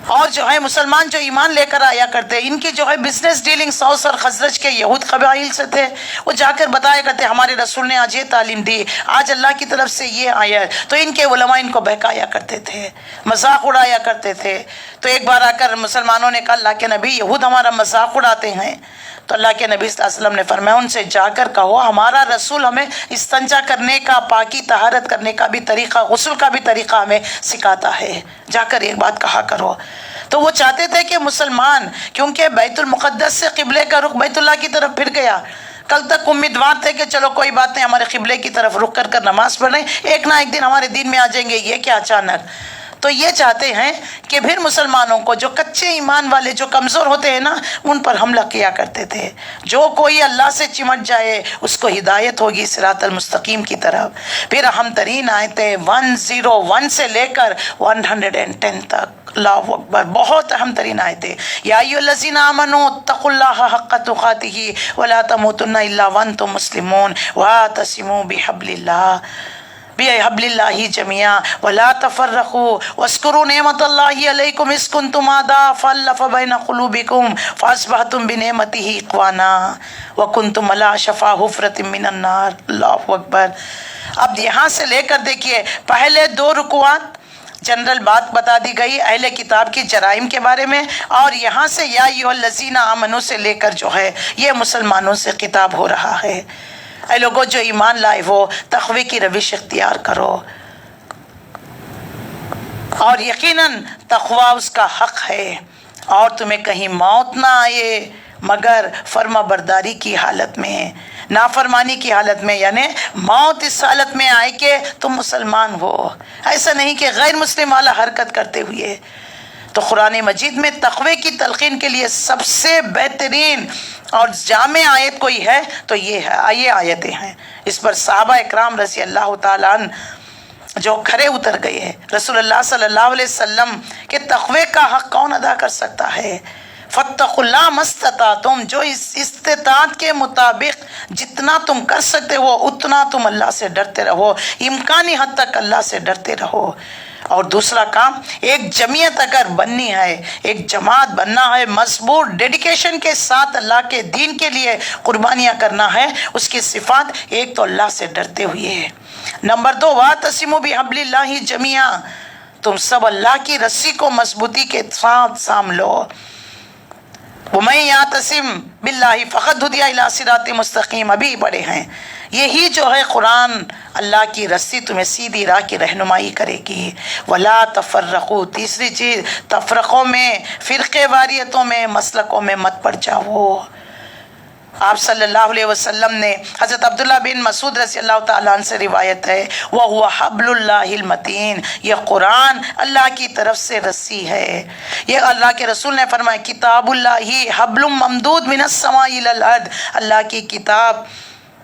اور جو ہے مسلمان جو ایمان لے کر آیا کرتے، ان کی جو ہے بزنس ڈیلنگ اوس اور خزرج کے یہود قبائل سے تھے، وہ جا کر بتایا کرتے ہمارے رسول نے آج یہ تعلیم دی، آج اللہ کی طرف سے یہ آیا، تو ان کے علماء ان کو بہکایا کرتے تھے، مذاق اڑایا کرتے تھے۔ تو ایک بار آ کر مسلمانوں نے کہا اللہ کے نبی یہود ہمارا مذاق اڑاتے ہیں، تو اللہ کے نبی صلی اللہ علیہ وسلم نے فرمایا ان سے جا کر کہو ہمارا رسول ہمیں استنجا کرنے کا، پاکی طہارت کرنے کا بھی طریقہ، غسل کا بھی طریقہ ہمیں سکھاتا ہے، جا کر ایک بات کہا کرو۔ تو وہ چاہتے تھے کہ مسلمان، کیونکہ بیت المقدس سے قبلے کا رخ بیت اللہ کی طرف پھر گیا، کل تک امیدوار تھے کہ چلو کوئی بات نہیں ہمارے قبلے کی طرف رخ کر کر نماز پڑھ رہے ہیں، ایک نہ ایک دن ہمارے دین میں آ جائیں گے، یہ کیا اچانک۔ تو یہ چاہتے ہیں کہ پھر مسلمانوں کو جو کچے ایمان والے، جو کمزور ہوتے ہیں نا، ان پر حملہ کیا کرتے تھے۔ جو کوئی اللہ سے چمٹ جائے اس کو ہدایت ہوگی صراط المستقیم کی طرف۔ پھر اہم ترین آیتیں 101 سے لے کر 110 تک، اللہ اکبر، بہت اہم ترین آیتیں۔ یا ایھا الذین آمنوا اتقوا اللہ حق تقاتہ ولا تموتن الا وانتم مسلمون واعتصموا بحبل اللہ جميعا ولا تفرقوا واذكروا نعمة الله عليكم إذ كنتم أعداء فألف بين قلوبكم فأصبحتم بنعمته إخوانا وكنتم على شفا حفرة من النار۔ اللہ اکبر۔ اب یہاں سے لے کر دیکھیے پہلے 2 رکوعات جنرل بات بتا دی گئی اہل کتاب کی جرائم کے بارے میں، اور یہاں سے یا ایھا الذین آمنوا سے لے کر جو ہے یہ مسلمانوں سے خطاب ہو رہا ہے۔ اے لوگوں جو ایمان لائے ہو، تقوی کی روش اختیار کرو، اور یقیناً تقوی اس کا حق ہے، اور تمہیں کہیں موت نہ آئے مگر فرما برداری کی حالت میں، نافرمانی کی حالت میں، یعنی موت اس حالت میں آئے کہ تم مسلمان ہو، ایسا نہیں کہ غیر مسلم والا حرکت کرتے ہوئے۔ تو قرآن مجید میں تقوی کی تلقین کے لیے سب سے بہترین اور جامع آیت کوئی ہے تو یہ آیتیں ہیں۔ اس پر صحابہ اکرام رضی اللہ تعالیٰ عنہ جو کھرے اتر گئے ہیں، رسول اللہ صلی اللہ علیہ وسلم کے تقوی کا حق کون ادا کر سکتا ہے؟ فاتقوا اللہ ما استطعتم، جو اس استطاعت کے مطابق جتنا تم کر سکتے ہو اتنا تم اللہ سے ڈرتے رہو، امکانی حد تک اللہ سے ڈرتے رہو۔ اور دوسرا کام، ایک جمعیت اگر بننی ہے، ایک جماعت بننا ہے، مضبوط ڈیڈیکیشن کے ساتھ اللہ کے دین کے لیے قربانیاں کرنا ہے، اس کی صفات ایک تو اللہ سے ڈرتے ہوئے ہے، نمبر 2 واعتصموا بحبل اللہ جميعا، تم سب اللہ کی رسی کو مضبوطی کے ساتھ تھام لو۔ وَمَن يَعْتَصِم بِاللَّهِ فَقَدْ هُدِیَ إِلَىٰ صِرَاطٍ مُسْتَقِیمٍ، ابھی بڑے ہیں۔ یہی جو ہے قرآن، اللہ کی رسی تمہیں سیدھی راہ کی رہنمائی کرے گی۔ وَلَا تَفَرَّقُوا، تیسری چیز، تفرقوں میں، فرقے واریتوں میں، مسلکوں میں مت پڑ جاؤ۔ آپ صلی اللہ علیہ وسلم نے حضرت عبداللہ بن مسعود رضی اللہ تعالیٰ عنہ سے روایت ہے، وَهُوَ حَبْلُ اللَّهِ الْمَتِينُ، یہ قرآن اللہ کی طرف سے رسی ہے۔ یہ اللہ کے رسول نے فرمایا، کتاب اللہ حبل ممدود من السماء الی الارض، اللہ کی کتاب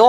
2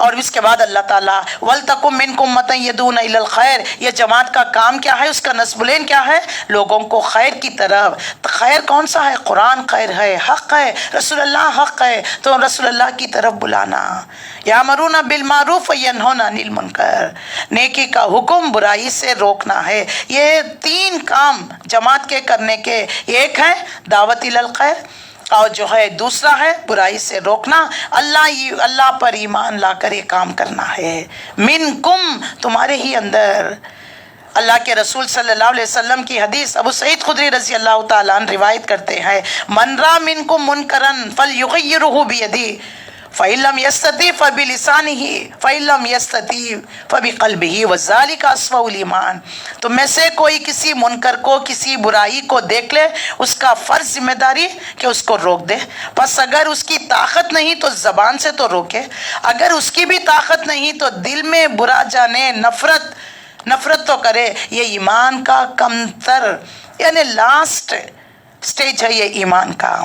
اور اس کے بعد اللہ تعالیٰ وَلْتَكُن مِّنكُمْ أُمَّةٌ يَدْعُونَ إِلَى الْخَيْرِ، یہ جماعت کا کام کیا ہے، اس کا نصب العین کیا ہے، لوگوں کو خیر کی طرف۔ تو خیر کون سا ہے؟ قرآن خیر ہے، حق ہے، رسول اللہ حق ہے، تو رسول اللہ کی طرف بلانا۔ یامرون بالمعروف وینہون عن المنکر، نیکی کا حکم، برائی سے روکنا ہے۔ یہ تین کام جماعت کے کرنے کے، ایک ہے دعوت الی الخیر، اور جو ہے دوسرا ہے برائی سے روکنا، اللہ پر ایمان لا کر یہ کام کرنا ہے۔ منکم، تمہارے ہی اندر۔ اللہ کے رسول صلی اللہ علیہ وسلم کی حدیث ابو سعید خدری رضی اللہ تعالیٰ عنہ روایت کرتے ہیں، من را منکم منکرن فلیغیرہ بیدی فإن لم يستطع فبلسانه فإن لم يستطع فبقلبه وذلك أصفى الإيمان۔ تم میں سے کوئی کسی منکر کو، کسی برائی کو دیکھ لے، اس کا فرض ذمہ داری کہ اس کو روک دے، پس اگر اس کی طاقت نہیں تو زبان سے تو روکے، اگر اس کی بھی طاقت نہیں تو دل میں برا جانے، نفرت تو کرے۔ یہ ایمان کا کمتر یعنی لاسٹ سٹیج ہے یہ ایمان کا۔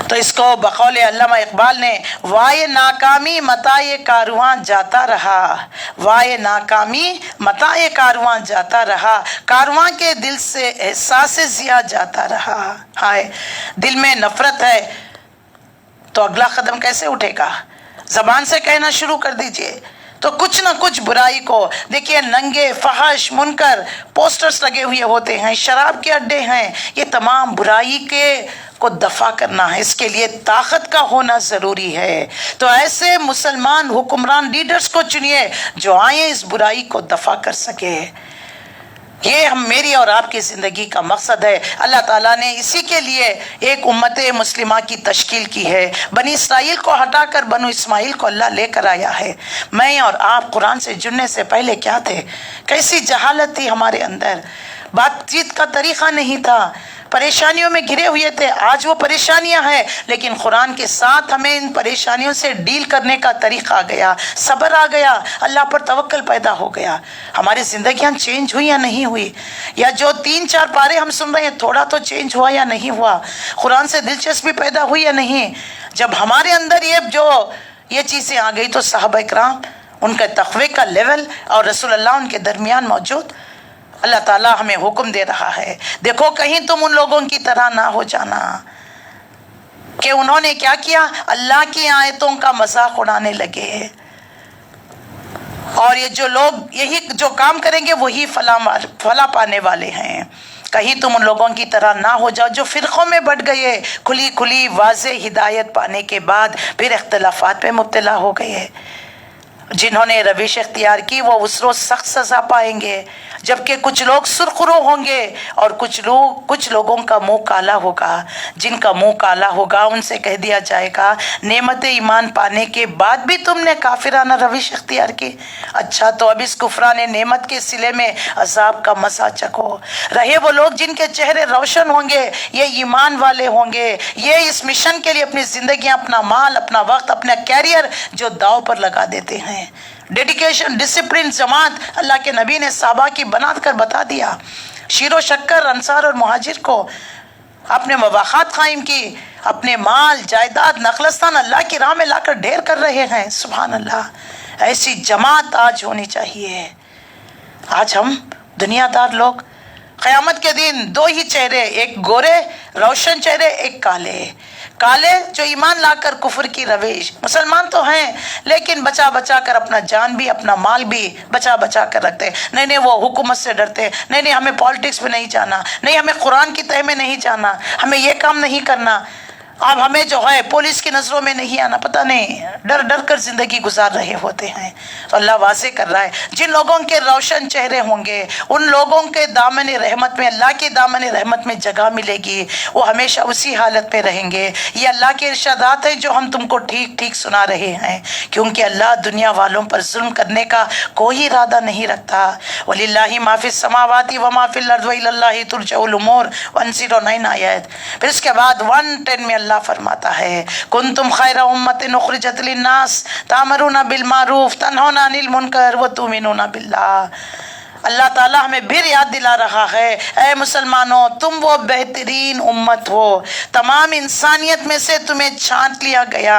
تو اس کو بقول علامہ اقبال نے، وائے ناکامی متاع کارواں جاتا رہا، وائے ناکامی متاع کارواں جاتا رہا، کارواں کے دل سے احساس ضیاء جاتا رہا۔ ہائے، دل میں نفرت ہے تو اگلا قدم کیسے اٹھے گا؟ زبان سے کہنا شروع کر دیجئے تو کچھ نہ کچھ برائی کو دیکھیے، ننگے فحش منکر پوسٹرز لگے ہوئے ہوتے ہیں، شراب کے اڈے ہیں، یہ تمام برائی کے کو دفع کرنا ہے، اس کے لیے طاقت کا ہونا ضروری ہے۔ تو ایسے مسلمان حکمران لیڈرز کو چنیے جو آئیں اس برائی کو دفع کر سکے۔ یہ میری اور آپ کی زندگی کا مقصد ہے۔ اللہ تعالیٰ نے اسی کے لیے ایک امت مسلمہ کی تشکیل کی ہے۔ بنی اسرائیل کو ہٹا کر بنو اسماعیل کو اللہ لے کر آیا ہے۔ میں اور آپ قرآن سے جڑنے سے پہلے کیا تھے؟ کیسی جہالت تھی ہمارے اندر، بات چیت کا طریقہ نہیں تھا، پریشانیوں میں گھرے ہوئے تھے۔ آج وہ پریشانیاں ہیں، لیکن قرآن کے ساتھ ہمیں ان پریشانیوں سے ڈیل کرنے کا طریقہ آ گیا، صبر آ گیا، اللہ پر توکل پیدا ہو گیا۔ ہماری زندگیاں چینج ہوئی یا نہیں ہوئی؟ یا جو 3-4 پارے ہم سن رہے ہیں، تھوڑا تو چینج ہوا یا نہیں ہوا؟ قرآن سے دلچسپی پیدا ہوئی یا نہیں؟ جب ہمارے اندر یہ چیزیں آ گئی تو صحابہ اکرام، ان کے تقوی کا لیول اور رسول اللہ ان کے درمیان موجود۔ اللہ تعالیٰ ہمیں حکم دے رہا ہے، دیکھو کہیں تم ان لوگوں کی طرح نہ ہو جانا کہ انہوں نے کیا کیا، اللہ کی آیتوں کا مذاق اڑانے لگے، اور یہ جو لوگ یہی جو کام کریں گے وہی فلاح پانے والے ہیں۔ کہیں تم ان لوگوں کی طرح نہ ہو جاؤ جو فرقوں میں بٹ گئے، کھلی واضح ہدایت پانے کے بعد پھر اختلافات پہ مبتلا ہو گئے۔ جنہوں نے روش اختیار کی وہ اس روز سخت سزا پائیں گے، جبکہ کچھ لوگ سرخرو ہوں گے اور کچھ لوگوں کا منہ کالا ہوگا۔ جن کا منہ کالا ہوگا ان سے کہہ دیا جائے گا، نعمت ایمان پانے کے بعد بھی تم نے کافرانہ روش اختیار کی، اچھا تو اب اس کفران نعمت کے صلے میں عذاب کا مزہ چکھو۔ رہے وہ لوگ جن کے چہرے روشن ہوں گے، یہ ایمان والے ہوں گے، یہ اس مشن کے لیے اپنی زندگیاں، اپنا مال، اپنا وقت، اپنا کیریئر جو داؤ پر لگا دیتے ہیں۔ ڈیڈیکیشن، ڈسپلن، جماعت اللہ کے نبی نے صحابہ کی بنا کر بتا دیا۔ شیر و شکر انصار اور مہاجر کو اپنے مواخات قائم کی، اپنے مال جائیداد نخلستان اللہ کی راہ میں لا کر ڈھیر کر رہے ہیں۔ سبحان اللہ، ایسی جماعت آج ہونی چاہیے۔ آج ہم دنیا دار لوگ قیامت کے دن 2 ہی چہرے، ایک گورے روشن چہرے، ایک کالے جو ایمان لا کر کفر کی روش، مسلمان تو ہیں لیکن بچا کر اپنا جان بھی اپنا مال بھی بچا کر رکھتے ہیں۔ نہیں وہ حکومت سے ڈرتے ہیں، نہیں ہمیں پالیٹکس میں نہیں جانا، نہیں ہمیں قرآن کی تہ میں نہیں جانا، ہمیں یہ کام نہیں کرنا، اب ہمیں جو ہے پولیس کی نظروں میں نہیں آنا، پتہ نہیں ڈر کر زندگی گزار رہے ہوتے ہیں۔ تو اللہ واضح کر رہا ہے، جن لوگوں کے روشن چہرے ہوں گے ان لوگوں کے دامن رحمت میں، اللہ کے دامن رحمت میں جگہ ملے گی، وہ ہمیشہ اسی حالت میں رہیں گے۔ یہ اللہ کے ارشادات ہیں جو ہم تم کو ٹھیک سنا رہے ہیں، کیونکہ اللہ دنیا والوں پر ظلم کرنے کا کوئی ارادہ نہیں رکھتا۔ وَلِلَّهِ مَا فِي السَّمَاوَاتِ وَمَا فِي الْأَرْضِ وَإِلَى اللَّهِ تُرْجَعُ الْأُمُورُ 109 آیت۔ پھر اس کے بعد 110 میں اللہ فرماتا ہے، کنتم خیر امت اخرجت للناس تامرون بالمعروف تنہون عن المنکر وتؤمنون باللہ۔ اللہ تعالیٰ ہمیں پھر یاد دلا رہا ہے، اے مسلمانوں تم وہ بہترین امت ہو، تمام انسانیت میں سے تمہیں چھانٹ لیا گیا،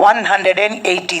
180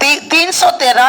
313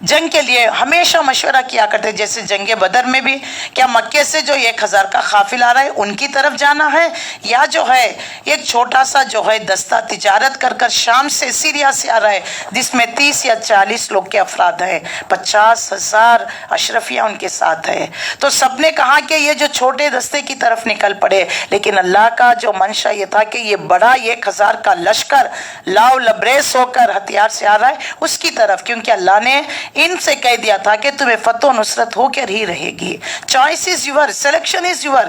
جنگ کے لیے ہمیشہ مشورہ کیا کرتے، جیسے جنگ بدر میں بھی، کیا مکے سے جو 1000 کا قافلہ آ رہا ہے ان کی طرف جانا ہے، یا جو ہے ایک چھوٹا سا جو ہے دستہ تجارت کر کر شام سے سیریا سے آ رہا ہے، جس میں 30 یا 40 لوگ کے افراد ہیں، 50,000 اشرفیہ ان کے ساتھ ہے۔ تو سب نے کہا کہ یہ جو چھوٹے دستے کی طرف نکل پڑے، لیکن اللہ کا جو منشا یہ تھا کہ یہ بڑا 1000 کا لشکر لاؤ لبریز ہو کر ہتھیار سے آ رہا ہے اس کی طرف، کیونکہ اللہ نے ان سے کہہ دیا تھا کہ تمہیں فتح و نصرت ہو کر ہی رہے گی۔ Choice is your, selection is your.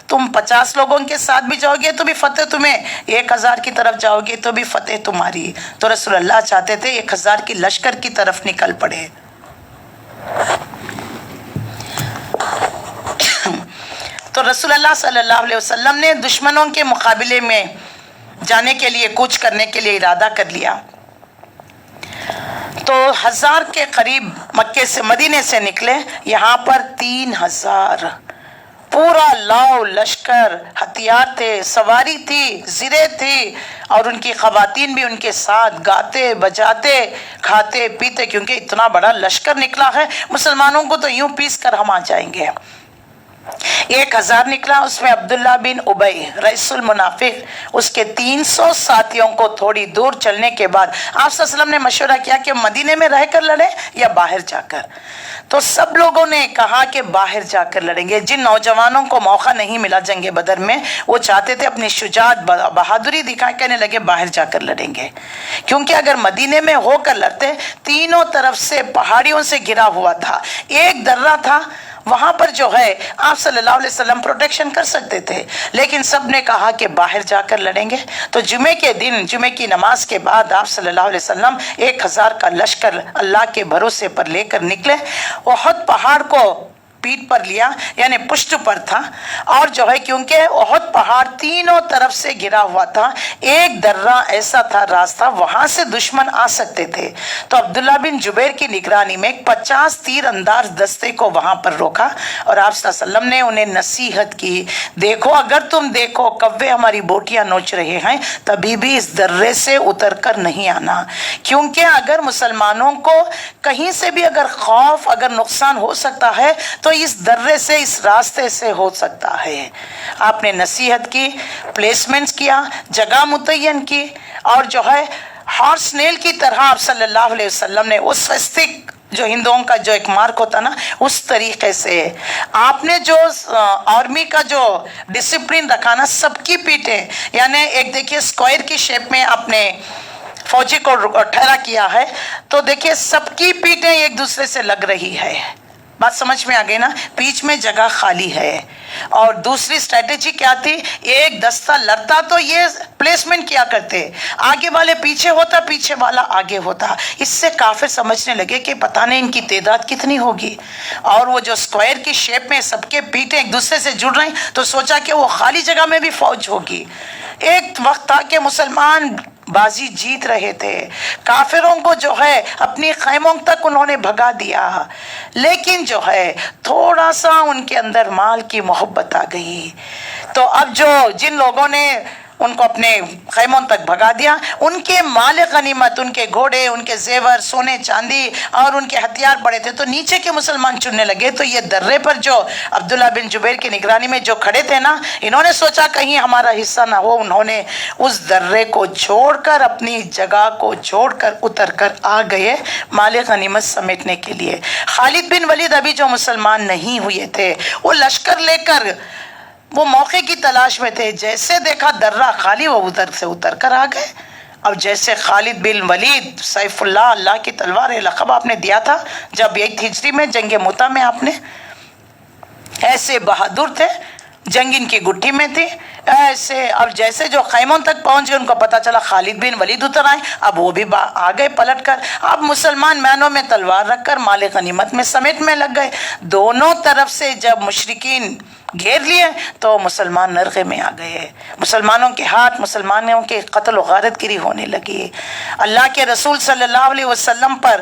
تم 50 لوگوں کے ساتھ بھی جاؤ گے تو بھی فتح تمہیں، 1000 کی طرف جاؤ گے تو بھی فتح تمہاری۔ تو رسول اللہ چاہتے تھے 1000 کی لشکر کی طرف نکل پڑے۔ تو رسول اللہ صلی اللہ علیہ وسلم نے دشمنوں کے مقابلے میں جانے کے لیے، کوچ کرنے کے لیے ارادہ کر لیا۔ تو 1000 کے قریب مکے سے مدینے سے نکلے، یہاں پر 3000 پورا لاؤ لشکر، ہتھیار تھے، سواری تھی، زرے تھی، اور ان کی خواتین بھی ان کے ساتھ گاتے بجاتے کھاتے پیتے، کیونکہ اتنا بڑا لشکر نکلا ہے، مسلمانوں کو تو یوں پیس کر ہم آ جائیں گے۔ 1000 نکلا، اس میں عبداللہ بن ابی رئیس المنافق، اس کے 300 ساتھیوں کو تھوڑی دور چلنے کے بعد آپ صلی اللہ علیہ وسلم نے مشورہ کیا کہ مدینے میں رہ کر لڑیں یا باہر جا کر۔ تو سب لوگوں نے کہا کہ باہر جا کر لڑیں گے۔ جن نوجوانوں کو موقع نہیں ملا جنگ بدر میں، وہ چاہتے تھے اپنی شجاعت بہادری دکھا، کہنے لگے باہر جا کر لڑیں گے، کیونکہ اگر مدینے میں ہو کر لڑتے، تینوں طرف سے پہاڑیوں سے گھرا ہوا تھا، ایک درہ تھا، وہاں پر جو ہے آپ صلی اللہ علیہ وسلم پروٹیکشن کر سکتے تھے، لیکن سب نے کہا کہ باہر جا کر لڑیں گے۔ تو جمعے کے دن، جمعے کی نماز کے بعد آپ صلی اللہ علیہ وسلم 1000 کا لشکر اللہ کے بھروسے پر لے کر نکلے۔ احد پہاڑ کو پیٹھ پر لیا، یعنی پشت پر تھا، اور جو ہے کیونکہ احد پہاڑ تینوں طرف سے گھرا ہوا تھا، ایک درہ ایسا تھا راستہ، وہاں سے دشمن آ سکتے تھے۔ تو عبداللہ بن جبیر کی نگرانی میں 50 تیر انداز دستے کو وہاں پر روکا، اور آپ صلی اللہ علیہ وسلم نے انہیں نصیحت کی، دیکھو اگر تم دیکھو کوے ہماری بوٹیاں نوچ رہے ہیں، تبھی بھی اس درے سے اتر کر نہیں آنا، کیونکہ اگر مسلمانوں کو کہیں سے بھی اگر خوف، اگر نقصان ہو سکتا ہے تو اس درے سے، اس راستے سے ہو سکتا ہے۔ آپ نے نصیحت کی، پلیسمنٹس کیا، جگہ متعین کی، اور جو ہے ہارس نیل کی طرح آپ صلی اللہ علیہ وسلم نے اس فستک جو ہندوؤں کا جو ایک مارک ہوتا نا، اس طریقے سے آپ نے جو آرمی کا جو ڈسپلن رکھا نا، سب کی پیٹیں، یعنی ایک دیکھیے اسکوائر کی شیپ میں آپ نے فوجی کو ٹھہرا کیا ہے، تو دیکھیے سب کی پیٹیں ایک دوسرے سے لگ رہی ہے۔ بات سمجھ میں آ گئی نا، بیچ میں جگہ خالی ہے۔ اور دوسری اسٹریٹجی کیا تھی، ایک دستہ لڑتا تو یہ پلیسمنٹ کیا کرتے، آگے والے پیچھے ہوتا، پیچھے والا آگے ہوتا۔ اس سے کافر سمجھنے لگے کہ پتہ نہیں ان کی تعداد کتنی ہوگی، اور وہ جو اسکوائر کی شیپ میں سب کے پیٹیں ایک دوسرے سے جڑ رہی، تو سوچا کہ وہ خالی جگہ میں بھی فوج ہوگی۔ ایک وقت تھا کہ مسلمان بازی جیت رہے تھے، کافروں کو جو ہے اپنی خیموں تک انہوں نے بھگا دیا، لیکن جو ہے تھوڑا سا ان کے اندر مال کی محبت آ گئی۔ تو اب جو جن لوگوں نے ان کو اپنے خیموں تک بھگا دیا، ان کے مال غنیمت، ان کے گھوڑے، ان کے زیور، سونے چاندی اور ان کے ہتھیار پڑے تھے، تو نیچے کے مسلمان چننے لگے۔ تو یہ درے پر جو عبداللہ بن جبیر کی نگرانی میں جو کھڑے تھے نا، انہوں نے سوچا کہیں ہمارا حصہ نہ ہو، انہوں نے اس درے کو چھوڑ کر، اپنی جگہ کو چھوڑ کر اتر کر آ گئے مال غنیمت سمیٹنے کے لیے۔ خالد بن ولید ابھی جو مسلمان نہیں ہوئے تھے، وہ لشکر لے کر وہ موقع کی تلاش میں تھے، جیسے دیکھا درہ خالی، وہ ادھر سے اتر کر آ گئے۔ اب جیسے خالد بن ولید سیف اللہ، اللہ کی تلوار، لقب آپ نے دیا تھا جب 1 ہجری میں جنگ مؤتہ میں، آپ نے ایسے بہادر تھے، جنگ ان کی گٹھی میں تھی ایسے۔ اب جیسے جو خیموں تک پہنچے، ان کو پتا چلا خالد بن ولید اتر آئے، اب وہ بھی آ گئے پلٹ کر۔ اب مسلمان مینوں میں تلوار رکھ کر مال غنیمت میں سمیٹ میں لگ گئے۔ دونوں طرف سے جب مشرکین گھیر لیے تو مسلمان نرغے میں آ گئے، مسلمانوں کے ہاتھ، مسلمانوں کے قتل و غارت گری ہونے لگی۔ اللہ کے رسول صلی اللہ علیہ وسلم پر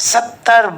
70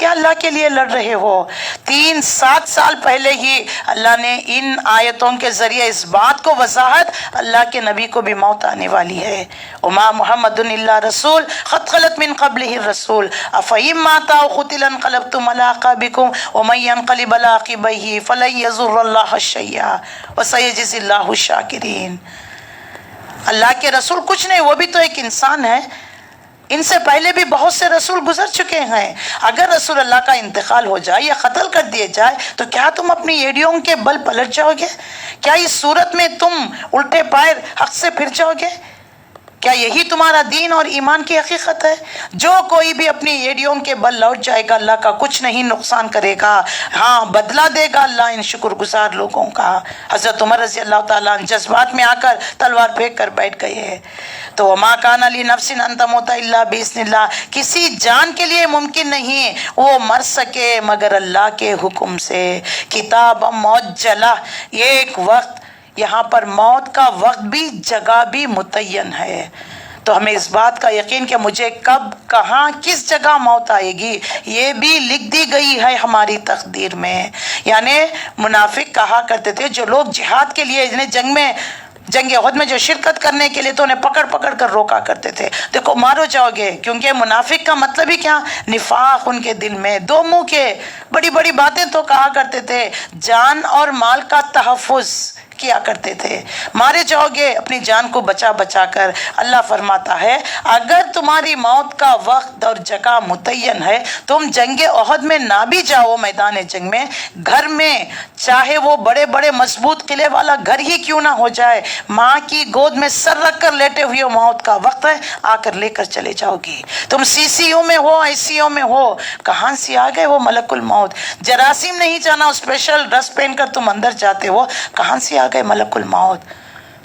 یا اللہ کے لیے لڑ رہے ہو؟ 7 سال پہلے ہی اللہ نے ان آیتوں کے ذریعے اس بات کو وضاحت، اللہ کے نبی کو بھی موت آنے والی ہے۔ وما محمد الا رسول قد خلت من قبلہ الرسول افئن مات او قتل انقلبتم علی اعقابکم ومن ينقلب علی عقبیہ فلن یضر اللہ شیئا وسیجزی اللہ الشاکرین۔ اللہ کے رسول کچھ نہیں، وہ بھی تو ایک انسان ہے، ان سے پہلے بھی بہت سے رسول گزر چکے ہیں۔ اگر رسول اللہ کا انتقال ہو جائے یا قتل کر دیے جائے تو کیا تم اپنی ایڑیوں کے بل پلٹ جاؤ گے؟ کیا اس صورت میں تم الٹے پیر حق سے پھر جاؤ گے؟ کیا یہی تمہارا دین اور ایمان کی حقیقت ہے؟ جو کوئی بھی اپنی ایڑیوں کے بل لوٹ جائے گا اللہ کا کچھ نہیں نقصان کرے گا، ہاں بدلہ دے گا اللہ ان شکر گزار لوگوں کا۔ حضرت عمر رضی اللہ تعالیٰ جذبات میں آ کر تلوار پھینک کر بیٹھ گئے۔ تو وما کان لنفس ان تموت الا باذن اللہ، کسی جان کے لیے ممکن نہیں وہ مر سکے مگر اللہ کے حکم سے۔ کتاب موجلہ، یہ ایک وقت، یہاں پر موت کا وقت بھی جگہ بھی متعین ہے، تو ہمیں اس بات کا یقین کہ مجھے کب کہاں کس جگہ موت آئے گی یہ بھی لکھ دی گئی ہے ہماری تقدیر میں۔ یعنی منافق کہا کرتے تھے جو لوگ جہاد کے لیے جنگ احد میں جو شرکت کرنے کے لیے تو انہیں پکڑ پکڑ کر روکا کرتے تھے، دیکھو مارو جاؤ گے، کیونکہ منافق کا مطلب ہی کیا؟ نفاق ان کے دل میں، دو منہ کے، بڑی بڑی باتیں تو کہا کرتے تھے، جان اور مال کا تحفظ کیا کرتے تھے، مارے جاؤ گے اپنی جان کو بچا بچا کر۔ اللہ فرماتا ہے اگر تمہاری موت کا وقت اور جگہ متعین ہے، تم جنگ احد میں نہ بھی جاؤ میدان جنگ میں، گھر میں چاہے وہ بڑے بڑے مضبوط قلعے والا گھر ہی کیوں نہ ہو جائے، ماں کی گود میں سر رکھ کر لیٹے ہوئے موت کا وقت ہے، آ کر لے کر چلے جاؤ گی۔ تم سی سی یو میں ہو، آئی سی یو میں ہو، کہاں سے آ گئے وہ ملک الموت؟ جراثیم نہیں جانا، اسپیشل ڈریس پہن کر تم اندر جاتے ہو، کہاں سے آ گئے ملک الموت؟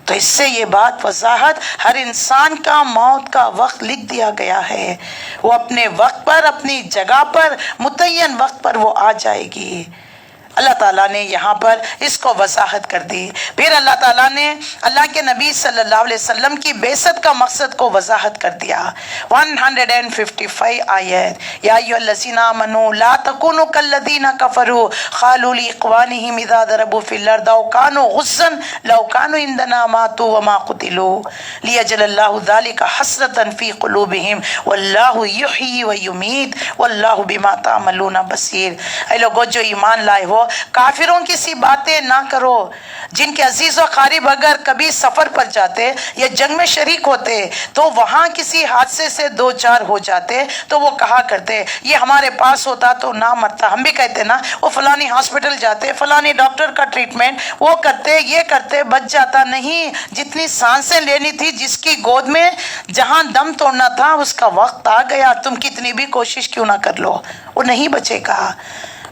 تو اس سے یہ بات وضاحت، ہر انسان کا موت کا وقت لکھ دیا گیا ہے، وہ اپنے وقت پر، اپنی جگہ پر، متعین وقت پر وہ آ جائے گی۔ اللہ تعالیٰ نے یہاں پر اس کو وضاحت کر دی۔ پھر اللہ تعالیٰ نے اللہ کے نبی صلی اللہ علیہ وسلم کی بعثت کا مقصد کو وضاحت کر دیا۔ 155 آیت، یا ایھا الذین آمنوا لا تکونوا کالذین کفروا قالوا لاخوانہم اذا ضربوا فی الارض او کانوا غزا لو کانوا عندنا ماتوا وما قتلوا لیجعل اللہ ذلک حسرۃ فی قلوبہم واللہ یحیی ویمیت واللہ بما تعملون بصیر۔ اے لوگو جو ایمان لائے ہو، کافروں کی سی باتیں نہ کرو جن کے عزیز و قریب اگر کبھی سفر پر جاتے یا جنگ میں شریک ہوتے تو وہاں کسی حادثے سے دو چار ہو جاتے تو وہ کہا کرتے یہ ہمارے پاس ہوتا تو نہ مرتا۔ ہم بھی کہتے نا وہ فلانی ہاسپٹل جاتے، فلانی ڈاکٹر کا ٹریٹمنٹ وہ کرتے، یہ کرتے، بچ جاتا۔ نہیں، جتنی سانسیں لینی تھی، جس کی گود میں جہاں دم توڑنا تھا اس کا وقت آ گیا، تم کتنی بھی کوشش کیوں نہ کر لو وہ نہیں بچے گا۔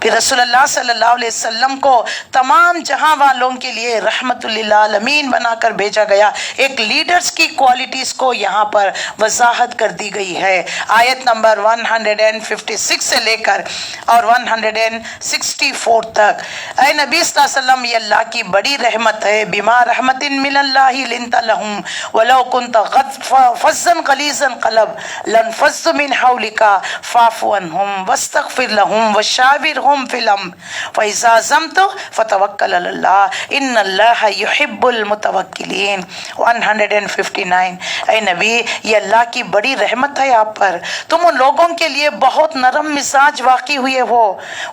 پھر رسول اللہ صلی اللہ علیہ وسلم کو تمام جہاں والوں کے لیے رحمت للعالمین بنا کر بھیجا گیا۔ ایک لیڈرز کی کوالٹیز کو یہاں پر وضاحت کر دی گئی ہے۔ آیت نمبر 156 سے لے کر اور 164 تک، اے نبی صلی اللہ علیہ وسلم یہ اللہ کی بڑی رحمت ہے۔ بما رحمت من اللہ لنت لہم ولو کنت فظا غلیظ القلب لانفضوا من حولک فاعف عنہم واستغفر لہم وشاورہم فی الامر فاذا عزمت فتوکل علی اللہ ان اللہ یحب المتوکلین۔ 159، اے نبی یہ اللہ کی بڑی رحمت ہے آپ پر، تم ان لوگوں کے لیے بہت نرم مزاج واقع ہوئے ہو،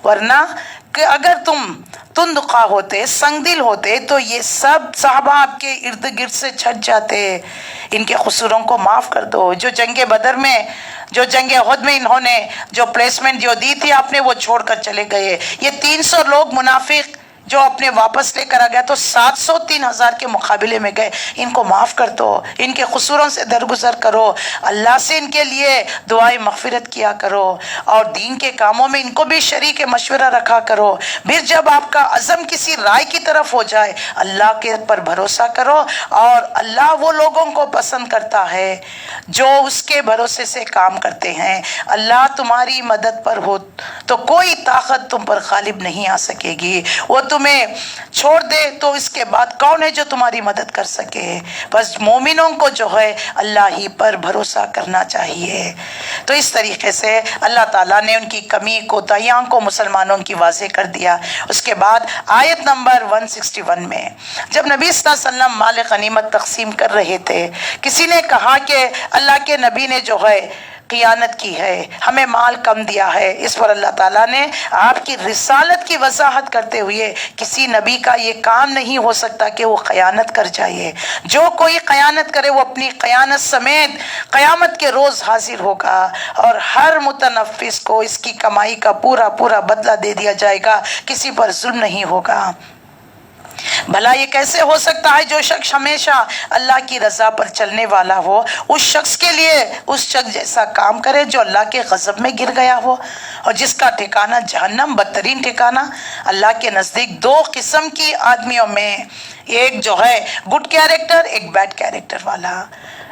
ورنہ کہ اگر تم تندخواہ ہوتے، سنگ دل ہوتے تو یہ سب صحابہ آپ کے ارد گرد سے چھٹ جاتے۔ ان کے قصوروں کو معاف کر دو۔ جو جنگ بدر میں، جو جنگ احد میں انہوں نے جو پلیسمنٹ جو دی تھی آپ نے وہ چھوڑ کر چلے گئے۔ یہ 300 لوگ منافق جو اپنے واپس لے کر آ گیا تو 700 3000 کے مقابلے میں گئے۔ ان کو معاف کر دو، ان کے قصوروں سے درگزر کرو، اللہ سے ان کے لیے دعائیں مغفرت کیا کرو اور دین کے کاموں میں ان کو بھی شریک مشورہ رکھا کرو۔ پھر جب آپ کا عزم کسی رائے کی طرف ہو جائے اللہ کے پر بھروسہ کرو، اور اللہ وہ لوگوں کو پسند کرتا ہے جو اس کے بھروسے سے کام کرتے ہیں۔ اللہ تمہاری مدد پر ہو تو کوئی طاقت تم پر غالب نہیں آ سکے گی، وہ تمہیں چھوڑ دے تو اس کے بعد کون ہے جو تمہاری مدد کر سکے؟ بس مومنوں کو جو ہے اللہ ہی پر بھروسہ کرنا چاہیے۔ تو اس طریقے سے اللہ تعالیٰ نے ان کی کمی کوتاہیوں کو مسلمانوں کی واضح کر دیا۔ اس کے بعد آیت نمبر 161 میں جب نبی صلی اللہ علیہ وسلم مال غنیمت تقسیم کر رہے تھے، کسی نے کہا کہ اللہ کے نبی نے جو ہے خیانت کی ہے، ہمیں مال کم دیا ہے۔ اس پر اللہ تعالیٰ نے آپ کی رسالت کی وضاحت کرتے ہوئے کسی نبی کا یہ کام نہیں ہو سکتا کہ وہ خیانت کر جائے۔ جو کوئی خیانت کرے وہ اپنی خیانت سمیت قیامت کے روز حاضر ہوگا، اور ہر متنفس کو اس کی کمائی کا پورا پورا بدلہ دے دیا جائے گا، کسی پر ظلم نہیں ہوگا۔ بھلا یہ کیسے ہو سکتا ہے؟ جو شخص ہمیشہ اللہ کی رضا پر چلنے والا ہو، اس شخص کے لیے اس شخص جیسا کام کرے جو اللہ کے غضب میں گر گیا ہو، اور جس کا ٹھکانہ جہنم، بدترین ٹھکانہ۔ اللہ کے نزدیک دو قسم کی آدمیوں میں ایک جو ہے گڈ کیریکٹر، ایک بیڈ کیریکٹر والا۔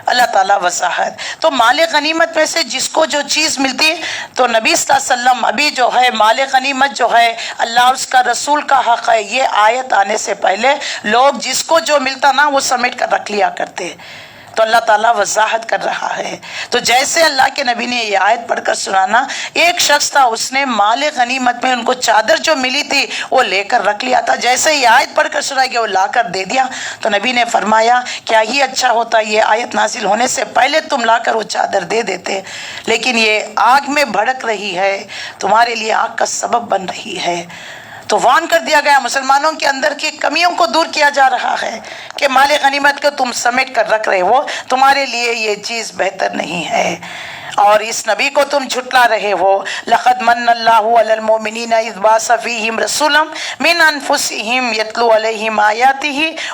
اللہ تعالیٰ وضاحت تو مال غنیمت میں سے جس کو جو چیز ملتی، تو نبی صلی اللہ علیہ وسلم ابھی جو ہے مال غنیمت جو ہے اللہ اور اس کا رسول کا حق ہے، یہ آیت آنے سے پہلے لوگ جس کو جو ملتا نا وہ سمیٹ کر رکھ لیا کرتے۔ تو اللہ تعالیٰ وضاحت کر رہا ہے۔ تو جیسے اللہ کے نبی نے یہ آیت پڑھ کر سنانا، ایک شخص تھا، اس نے مال غنیمت میں ان کو چادر جو ملی تھی وہ لے کر رکھ لیا تھا۔ جیسے یہ آیت پڑھ کر سنائی گئی وہ لا کر دے دیا۔ تو نبی نے فرمایا کیا ہی اچھا ہوتا یہ آیت نازل ہونے سے پہلے تم لا کر وہ چادر دے دیتے، لیکن یہ آگ میں بھڑک رہی ہے، تمہارے لیے آگ کا سبب بن رہی ہے۔ تو وارن کر دیا گیا، مسلمانوں کے اندر کی کمیوں کو دور کیا جا رہا ہے کہ مال غنیمت کو تم سمیٹ کر رکھ رہے ہو، تمہارے لیے یہ چیز بہتر نہیں ہے، اور اس نبی کو تم جھٹلا رہے ہو۔ لقد من اللہ علی المؤمنین اذ بعث فیہم رسولا من انفسہم یتلو علیہم آیاتہ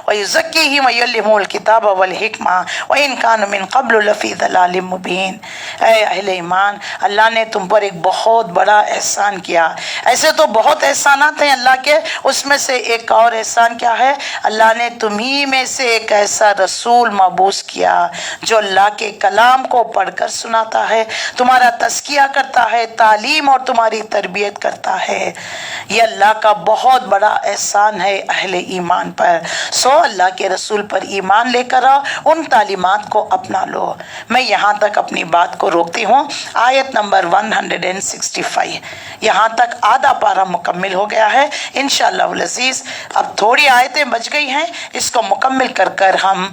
ویزکیہم ویعلمہم الکتاب والحکمہ وان کانوا من قبل لفی ضلال مبین۔ اے اہل ایمان، اللہ نے تم پر ایک بہت بڑا احسان کیا۔ ایسے تو بہت احسانات ہیں اللہ کے، اس میں سے ایک اور احسان کیا ہے؟ اللہ نے تمہیں میں سے ایک ایسا رسول مبعوث کیا جو اللہ کے کلام کو پڑھ کر سناتا ہے، تمہارا تزکیہ کرتا ہے، تعلیم اور تمہاری تربیت کرتا ہے۔ یہ اللہ کا بہت بڑا احسان ہے اہل ایمان پر۔ سو اللہ کے رسول پر ایمان لے کر آؤ، ان تعلیمات کو اپنا لو۔ میں یہاں تک اپنی بات کو روکتی ہوں۔ آیت نمبر 165، یہاں تک آدھا پارہ مکمل ہو گیا ہے۔ انشاءاللہ العزیز اب تھوڑی آیتیں بچ گئی ہیں، اس کو مکمل کر کر ہم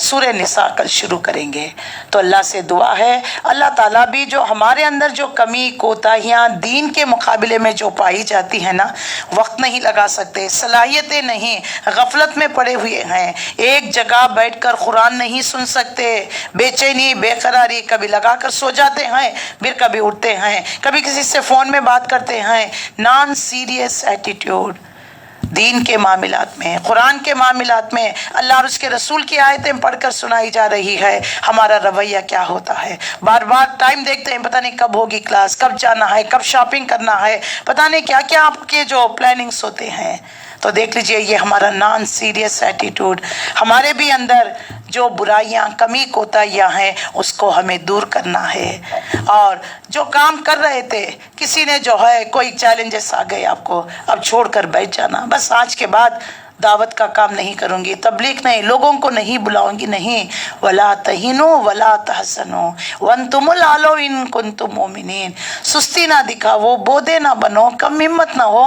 سورہ نساء کل شروع کریں گے۔ تو اللہ سے دعا ہے اللہ تعالیٰ بھی جو ہمارے اندر جو کمی کوتاہیاں دین کے مقابلے میں جو پائی جاتی ہیں نا، وقت نہیں لگا سکتے، صلاحیتیں نہیں، غفلت میں پڑے ہوئے ہیں، ایک جگہ بیٹھ کر قرآن نہیں سن سکتے، بے چینی بے قراری، کبھی لگا کر سو جاتے ہیں پھر کبھی اٹھتے ہیں، کبھی کسی سے فون میں بات کرتے ہیں، نان سیریس ایٹیٹیوڈ دین کے معاملات میں، قرآن کے معاملات میں، اللہ اور اس کے رسول کی آیتیں پڑھ کر سنائی جا رہی ہے، ہمارا رویہ کیا ہوتا ہے؟ بار بار ٹائم دیکھتے ہیں، پتہ نہیں کب ہوگی کلاس، کب جانا ہے، کب شاپنگ کرنا ہے، پتہ نہیں کیا کیا آپ کے جو پلاننگز ہوتے ہیں۔ تو دیکھ لیجئے یہ ہمارا نان سیریس ایٹیٹیوڈ، ہمارے بھی اندر جو برائیاں کمی کوتاہیاں ہیں اس کو ہمیں دور کرنا ہے۔ اور جو کام کر رہے تھے، کسی نے جو ہے کوئی چیلنجز آ گئے آپ کو، اب چھوڑ کر بیٹھ جانا، بس آج کے بعد دعوت کا کام نہیں کروں گی، تبلیغ نہیں، لوگوں کو نہیں بلاؤں گی، نہیں، ولا تہینوا ولا تحزنوا وانتم الاعلون ان کنتم مؤمنین۔ سستی نہ دکھاؤ، بودے نہ بنو، کم ہمت نہ ہو،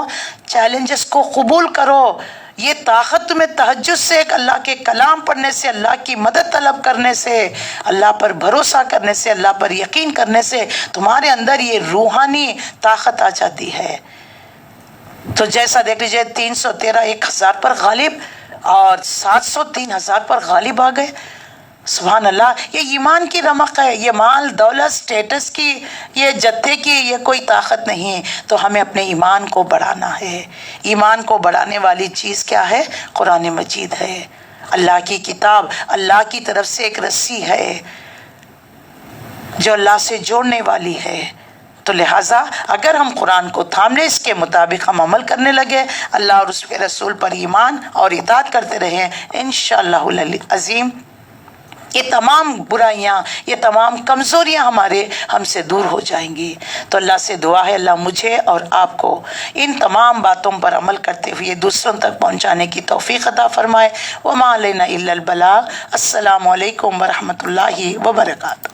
چیلنجز کو قبول کرو۔ یہ طاقت تمہیں تہجد سے، ایک اللہ کے کلام پڑھنے سے، اللہ کی مدد طلب کرنے سے، اللہ پر بھروسہ کرنے سے، اللہ پر یقین کرنے سے تمہارے اندر یہ روحانی طاقت آ جاتی ہے۔ تو جیسا دیکھ لیجئے 313 1000 پر غالب اور 700 3000 پر غالب آ گئے۔ سبحان اللہ، یہ ایمان کی رمق ہے، یہ مال دولت سٹیٹس کی، یہ جتے کی یہ کوئی طاقت نہیں۔ تو ہمیں اپنے ایمان کو بڑھانا ہے۔ ایمان کو بڑھانے والی چیز کیا ہے؟ قرآن مجید ہے، اللہ کی کتاب، اللہ کی طرف سے ایک رسی ہے جو اللہ سے جوڑنے والی ہے۔ تو لہٰذا اگر ہم قرآن کو تھام لیں، اس کے مطابق ہم عمل کرنے لگے، اللہ اور اس کے رسول پر ایمان اور اطاعت کرتے رہیں، انشاءاللہ العظیم یہ تمام برائیاں، یہ تمام کمزوریاں ہم سے دور ہو جائیں گی۔ تو اللہ سے دعا ہے اللہ مجھے اور آپ کو ان تمام باتوں پر عمل کرتے ہوئے دوسروں تک پہنچانے کی توفیق عطا فرمائے۔ وما علینا الا البلاغ۔ السلام علیکم ورحمۃ اللہ وبرکاتہ۔